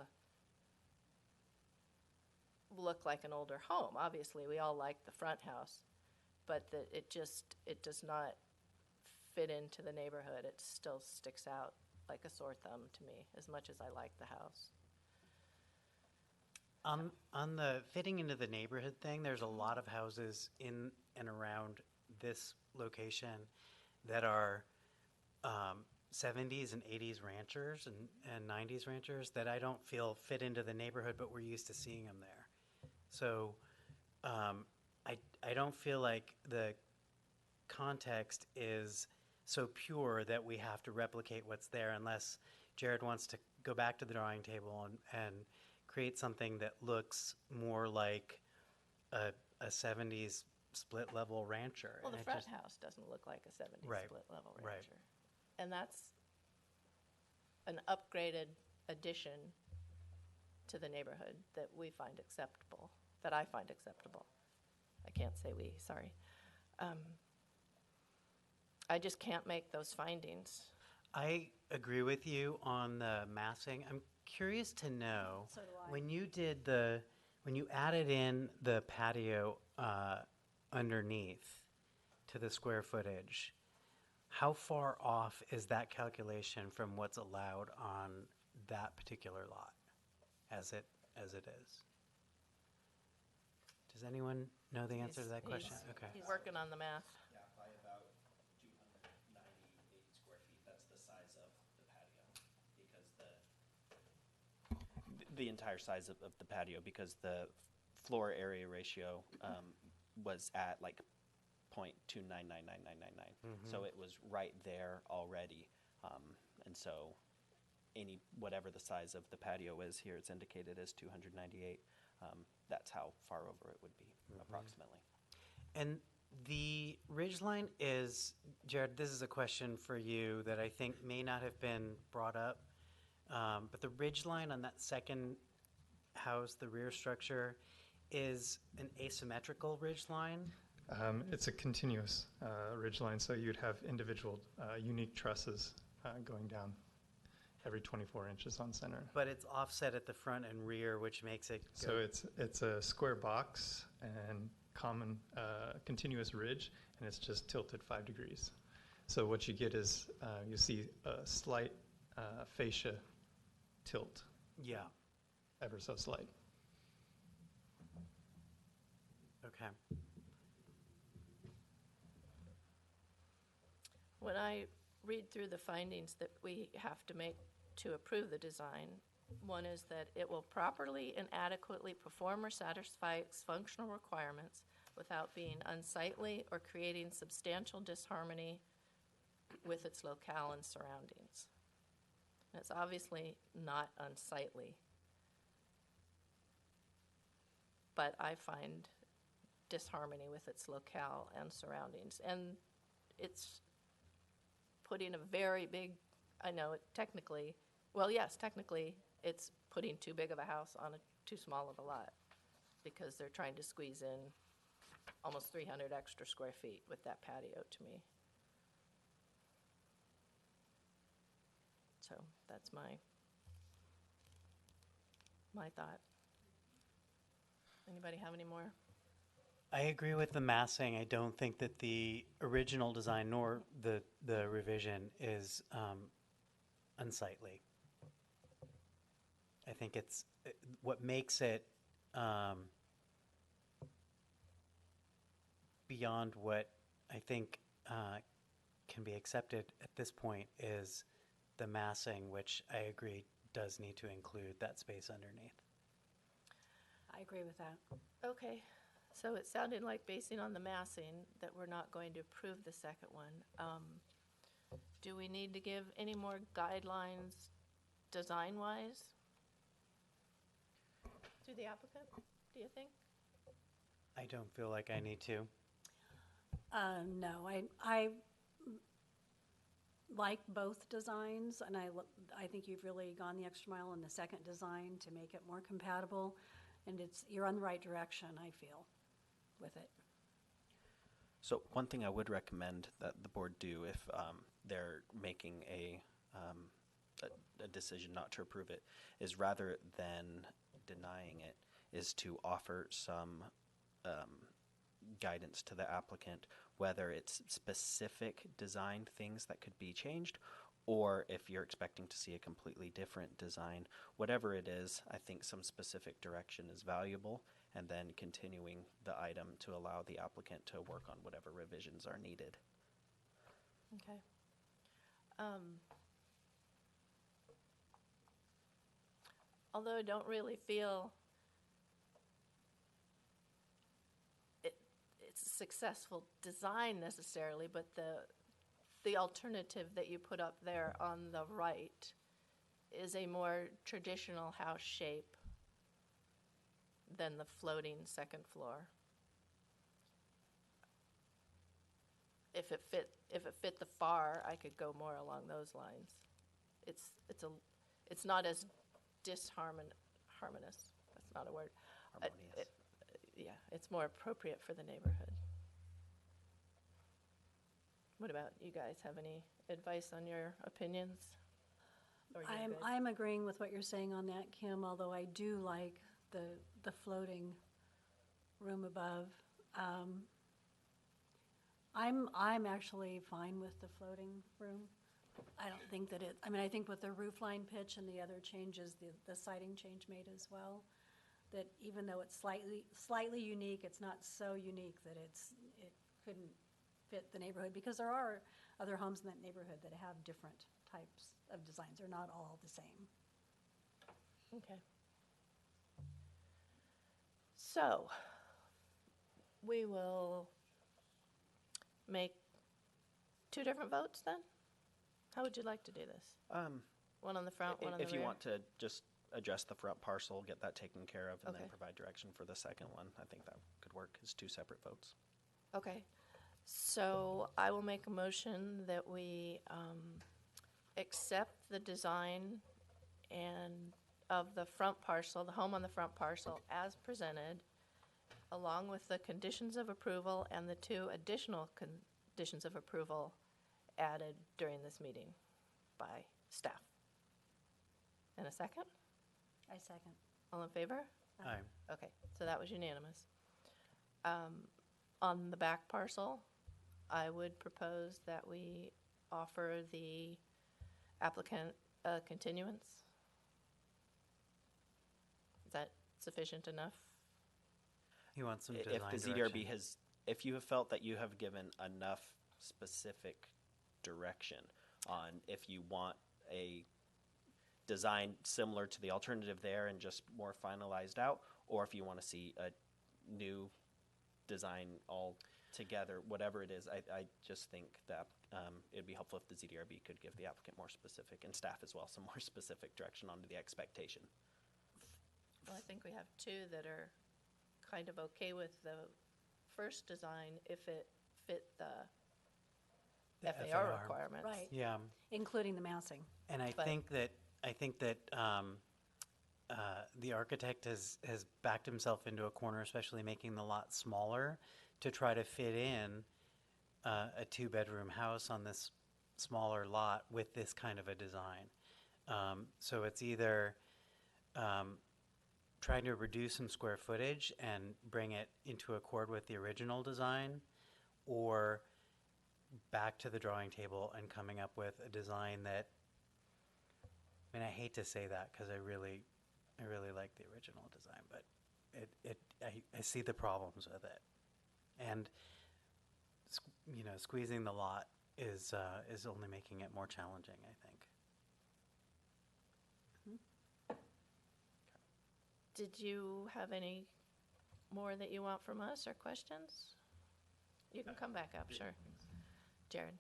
A: look like an older home. Obviously, we all like the front house, but that it does not fit into the neighborhood. It still sticks out like a sore thumb to me, as much as I like the house.
D: On the fitting into the neighborhood thing, there's a lot of houses in and around this location that are 70s and 80s ranchers and 90s ranchers that I don't feel fit into the neighborhood, but we're used to seeing them there. So I don't feel like the context is so pure that we have to replicate what's there, unless Jared wants to go back to the drawing table and create something that looks more like a 70s split level rancher.
A: Well, the
D: And it
A: front
D: just-
A: house doesn't look like a 70s
D: Right,
A: split level
D: right.
A: rancher. And that's an upgraded addition to the neighborhood that we find acceptable, that I find acceptable. I can't say we, sorry. I just can't make those findings.
D: I agree with you on the massing. I'm curious to know,
B: So do I.
D: when you added in the patio underneath to the square footage, how far off is that calculation from what's allowed on that particular lot as it is? Does anyone know the answer to that question? Okay.
A: He's working on the math.
C: Yeah, by about 298 square feet, that's the size of the patio, because the entire size of the patio, because the floor area ratio was at like 0.2999999. So it was right there already. And so whatever the size of the patio is here, it's indicated as 298. That's how far over it would be, approximately.
D: And the ridgeline is, Jared, this is a question for you that I think may not have been brought up, but the ridgeline on that second house, the rear structure, is an asymmetrical ridgeline.
E: It's a continuous ridgeline, so you'd have individual unique trusses going down every 24 inches on center.
D: But it's offset at the front and rear, which makes it
E: So it's a square box and common continuous ridge, and it's just tilted 5 degrees. So what you get is you see a slight fascia tilt,
D: yeah.
E: ever so slight.
D: Okay.
A: When I read through the findings that we have to make to approve the design, one is that it will properly and adequately perform or satisfy its functional requirements without being unsightly or creating substantial disharmony with its locale and surroundings. And it's obviously not unsightly, but I find disharmony with its locale and surroundings. And it's putting a very big, I know it technically, well, yes, technically, it's putting too big of a house on too small of a lot, because they're trying to squeeze in almost 300 extra square feet with that patio to me. So that's my thought. Anybody have any more?
D: I agree with the massing. I don't think that the original design nor the revision is unsightly. I think it's what makes it beyond what I think can be accepted at this point is the massing, which I agree does need to include that space underneath.
B: I agree with that.
A: Okay, so it sounded like, basing on the massing, that we're not going to approve the second one. Do we need to give any more guidelines design-wise to the applicant, do you think?
D: I don't feel like I need to.
B: No, like both designs, and I think you've really gone the extra mile in the second design to make it more compatible, and you're on the right direction, I feel, with it.
C: So one thing I would recommend that the board do if they're making a decision not to approve it is, rather than denying it, is to offer some guidance to the applicant, whether it's specific design things that could be changed, or if you're expecting to see a completely different design. Whatever it is, I think some specific direction is valuable, and then continuing the item to allow the applicant to work on whatever revisions are needed.
A: Okay. Although I don't really feel it's a successful design necessarily, but the alternative that you put up there on the right is a more traditional house shape than the floating second floor. If it fit the FAR, I could go more along those lines. It's not as harmonious. That's not a word.
C: Harmonious.
A: Yeah, it's more appropriate for the neighborhood. What about you guys? Have any advice on your opinions? Or you're good?
B: I'm agreeing with what you're saying on that, Kim, although I do like the floating room above. I'm actually fine with the floating room. I don't think that I think with the roof line pitch and the other changes, the siding change made as well, that even though it's slightly unique, it's not so unique that it couldn't fit the neighborhood, because there are other homes in that neighborhood that have different types of designs. They're not all the same.
A: Okay. So, we will make 2 different votes then? How would you like to do this? One on the front, one on the rear?
C: If you want to just address the front parcel, get that taken care of, and then
A: Okay.
C: provide direction for the second one, I think that could work as 2 separate votes.
A: Okay. So I will make a motion that we accept the design and of the front parcel, the home on the front parcel as presented, along with the conditions of approval and the 2 additional conditions of approval added during this meeting by staff. And a second?
B: I second.
A: All in favor?
D: Aye.
A: Okay, so that was unanimous. On the back parcel, I would propose that we offer the applicant a continuance. Is that sufficient enough?
D: He wants some
C: If
D: design
C: the ZDRB
D: direction.
C: if you have felt that you have given enough specific direction on if you want a design similar to the alternative there and just more finalized out, or if you want to see a new design all together, whatever it is, I just think that it'd be helpful if the ZDRB could give the applicant more specific, and staff as well, some more specific direction onto the expectation.
A: Well, I think we have 2 that are kind of okay with the first design if it fit the
D: The
A: FAR
D: FAR.
A: requirements.
B: Right.
D: Yeah,
B: Including the massing.
D: and I
A: But-
D: think that the architect has backed himself into a corner, especially making the lot smaller to try to fit in a 2-bedroom house on this smaller lot with this kind of a design. So it's either trying to reduce some square footage and bring it into accord with the original design, or back to the drawing table and coming up with a design that, I mean, I hate to say that because I really like the original design, but I see the problems with it, and squeezing the lot is only making it more challenging, I think.
A: Did you have any more that you want from us or questions? You can come back up, sure. Jared?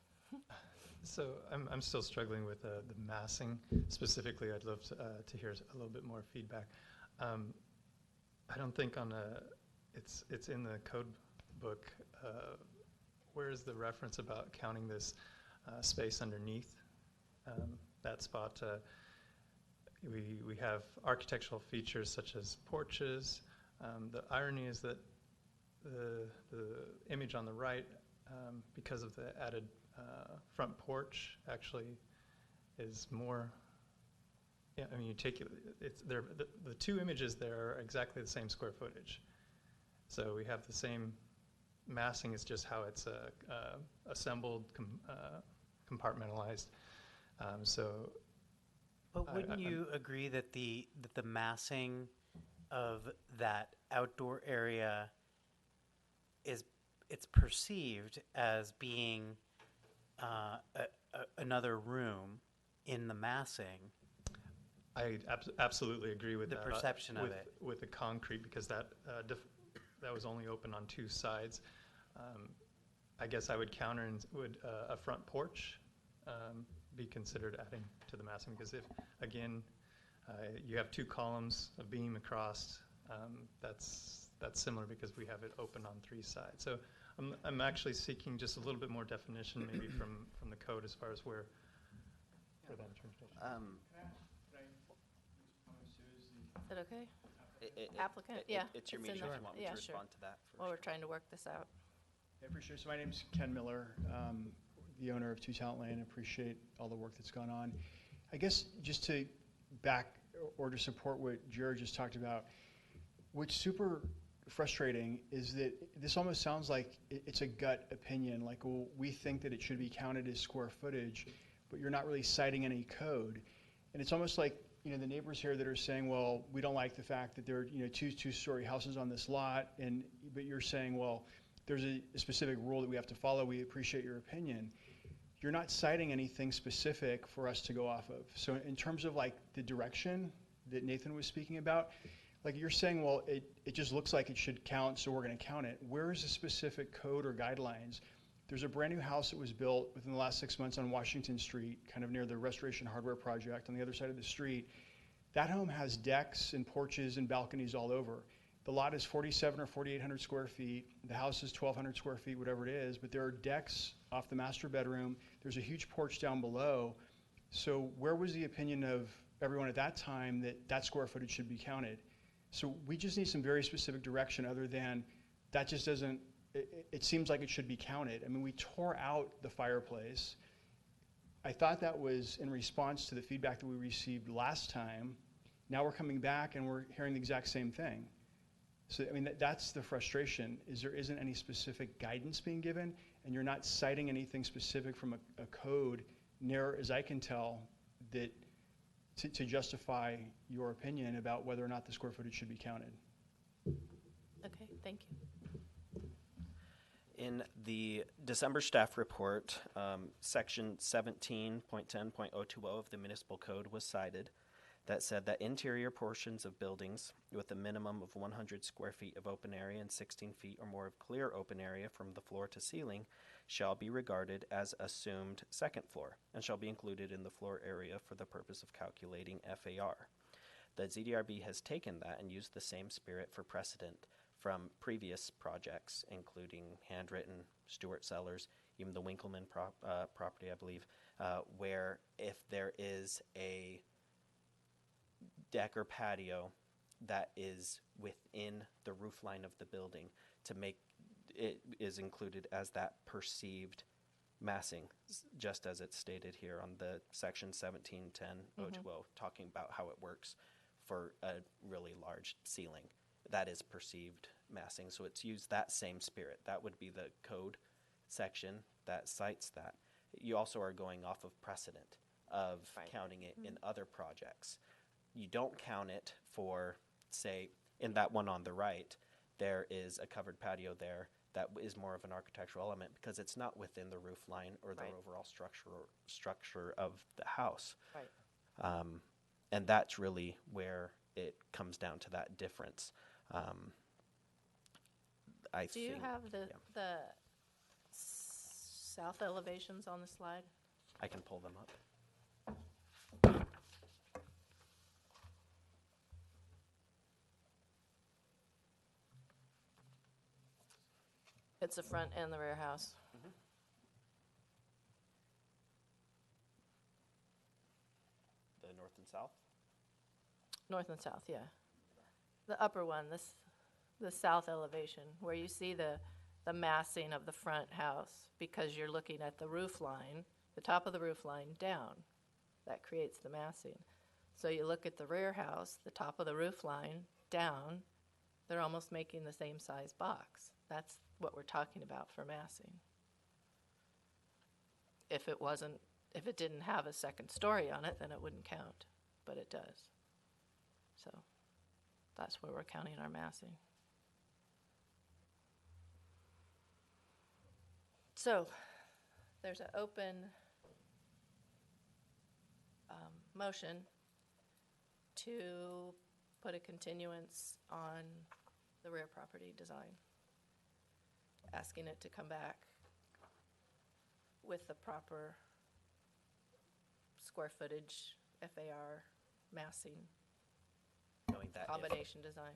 E: So I'm still struggling with the massing specifically. I'd love to hear a little bit more feedback. I don't think it's in the code book. Where is the reference about counting this space underneath that spot. We have architectural features such as porches. The irony is that the image on the right, because of the added front porch, actually is more. Yeah, I mean, you take it's there. The two images there are exactly the same square footage. So we have the same massing. It's just how it's assembled, compartmentalized. So.
D: But wouldn't you agree that the massing of that outdoor area it's perceived as being another room in the massing?
E: I absolutely agree with
D: The
E: that.
D: perception of it.
E: With the concrete, because that was only open on two sides. I guess I would counter and would a front porch be considered adding to the massing? Because if, again, you have two columns, a beam across, that's similar because we have it open on three sides. So I'm actually seeking just a little bit more definition maybe from the code as far as where that interpretation.
A: Is that okay? Applicant,
C: It's your
A: it's in
C: meeting
A: the-
C: if you want me
A: yeah,
C: to
A: sure.
C: respond to that first.
A: Well, we're trying to work this out.
I: Yeah, for sure. So my name's Ken Miller, the owner of Two Talent Lane. Appreciate all the work that's gone on. I guess just to back or to support what Jared just talked about, what's super frustrating is that this almost sounds like it's a gut opinion. Like, well, we think that it should be counted as square footage, but you're not really citing any code. And it's almost like, the neighbors here that are saying, well, we don't like the fact that there are, two-story houses on this lot, but you're saying, well, there's a specific rule that we have to follow. We appreciate your opinion. You're not citing anything specific for us to go off of. So in terms of like the direction that Nathan was speaking about, like you're saying, well, it just looks like it should count, so we're going to count it. Where is the specific code or guidelines? There's a brand new house that was built within the last 6 months on Washington Street, kind of near the Restoration Hardware Project on the other side of the street. That home has decks and porches and balconies all over. The lot is 4,700 or 4,800 square feet. The house is 1,200 square feet, whatever it is, but there are decks off the master bedroom. There's a huge porch down below. So where was the opinion of everyone at that time that square footage should be counted? So we just need some very specific direction other than that just doesn't, it seems like it should be counted. I mean, we tore out the fireplace. I thought that was in response to the feedback that we received last time. Now we're coming back and we're hearing the exact same thing. So, I mean, that's the frustration, is there isn't any specific guidance being given, and you're not citing anything specific from a code, near as I can tell, that to justify your opinion about whether or not the square footage should be counted.
A: Okay, thank you.
C: In the December staff report, section 17.10.020 of the municipal code was cited that said that interior portions of buildings with a minimum of 100 square feet of open area and 16 feet or more of clear open area from the floor to ceiling shall be regarded as assumed second floor and shall be included in the floor area for the purpose of calculating FAR. The ZDRB has taken that and used the same spirit for precedent from previous projects, including Handwritten, Stewart Cellars, even the Winkleman property, I believe, where if there is a deck or patio that is within the roof line of the building, to make it is included as that perceived massing, just as it's stated here on the section 1710.020, talking about how it works for a really large ceiling. That is perceived massing. So it's used that same spirit. That would be the code section that cites that. You also are going off of precedent of counting it in other projects. You don't count it for, say, in that one on the right, there is a covered patio there that is more of an architectural element because it's not within the roof line or the overall structure of the house.
A: Right.
C: And that's really where it comes down to that difference.
A: Do you have the south elevations on the slide?
C: I can pull them up.
A: It's the front and the rear house.
C: south.
A: North and south, yeah. The upper one, the south elevation, where you see the massing of the front house, because you're looking at the roof line, the top of the roof line down. That creates the massing. So you look at the rear house, the top of the roof line down, they're almost making the same size box. That's what we're talking about for massing. If it didn't have a second story on it, then it wouldn't count, but it does. So that's where we're counting our massing. So there's an open motion to put a continuance on the rear property design, asking it to come back with the proper square footage, FAR, massing,
C: Knowing that if,
A: combination design.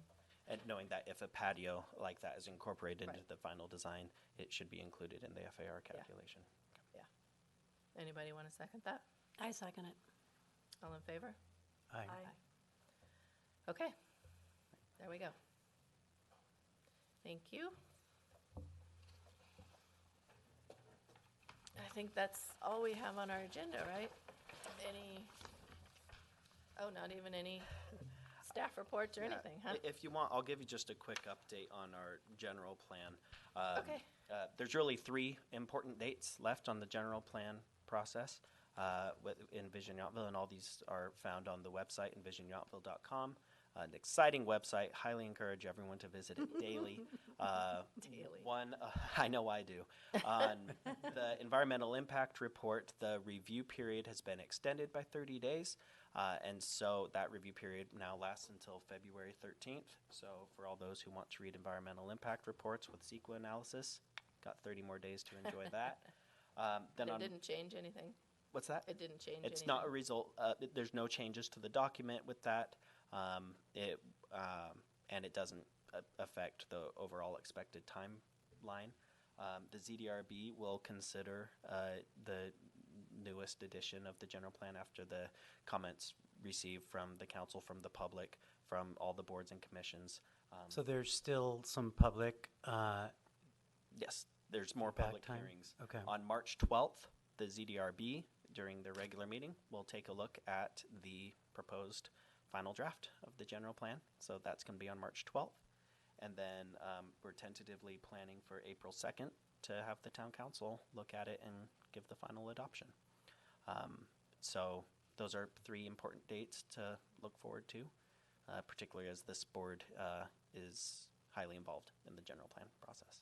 C: and knowing that if a patio like that is incorporated
A: Right.
C: into the final design, it should be included in the FAR calculation.
A: Anybody want to second that?
B: I second it.
A: All in favor?
D: Aye.
A: Okay, there we go. Thank you. I think that's all we have on our agenda, right? Not even any staff reports or
C: Yeah.
A: anything, huh?
C: If you want, I'll give you just a quick update on our general plan.
A: Okay.
C: There's really 3 important dates left on the general plan process in Vision Yountville, and all these are found on the website, envisionyountville.com. An exciting website. Highly encourage everyone to visit it daily.
A: Daily.
C: I know I do. On the environmental impact report, the review period has been extended by 30 days. And so that review period now lasts until February 13th. So for all those who want to read environmental impact reports with CEQA analysis, got 30 more days to enjoy that.
A: But it didn't change anything?
C: What's that?
A: It didn't change
C: It's
A: anything?
C: not a result. There's no changes to the document with that. And it doesn't affect the overall expected timeline. The ZDRB will consider the newest edition of the general plan after the comments received from the council, from the public, from all the boards and commissions.
D: So there's still some public,
C: Yes, there's more
D: Feedback
C: public
D: time?
C: hearings.
D: Okay.
C: On March 12th, the ZDRB, during their regular meeting, will take a look at the proposed final draft of the general plan. So that's going to be on March 12th. And then we're tentatively planning for April 2nd to have the town council look at it and give the final adoption. So those are 3 important dates to look forward to, particularly as this board is highly involved in the general plan process.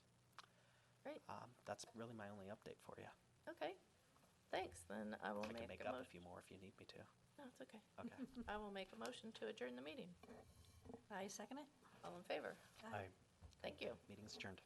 A: Great.
C: That's really my only update for you.
A: Okay, thanks. Then I will
C: I can
A: make
C: make
A: a
C: it up a
A: motion.
C: few more if you need me to.
A: No, it's okay.
C: Okay.
A: I will make a motion to adjourn the meeting.
B: I second it.
A: All in favor?
D: aye.
A: Thank you.
C: Meeting's adjourned.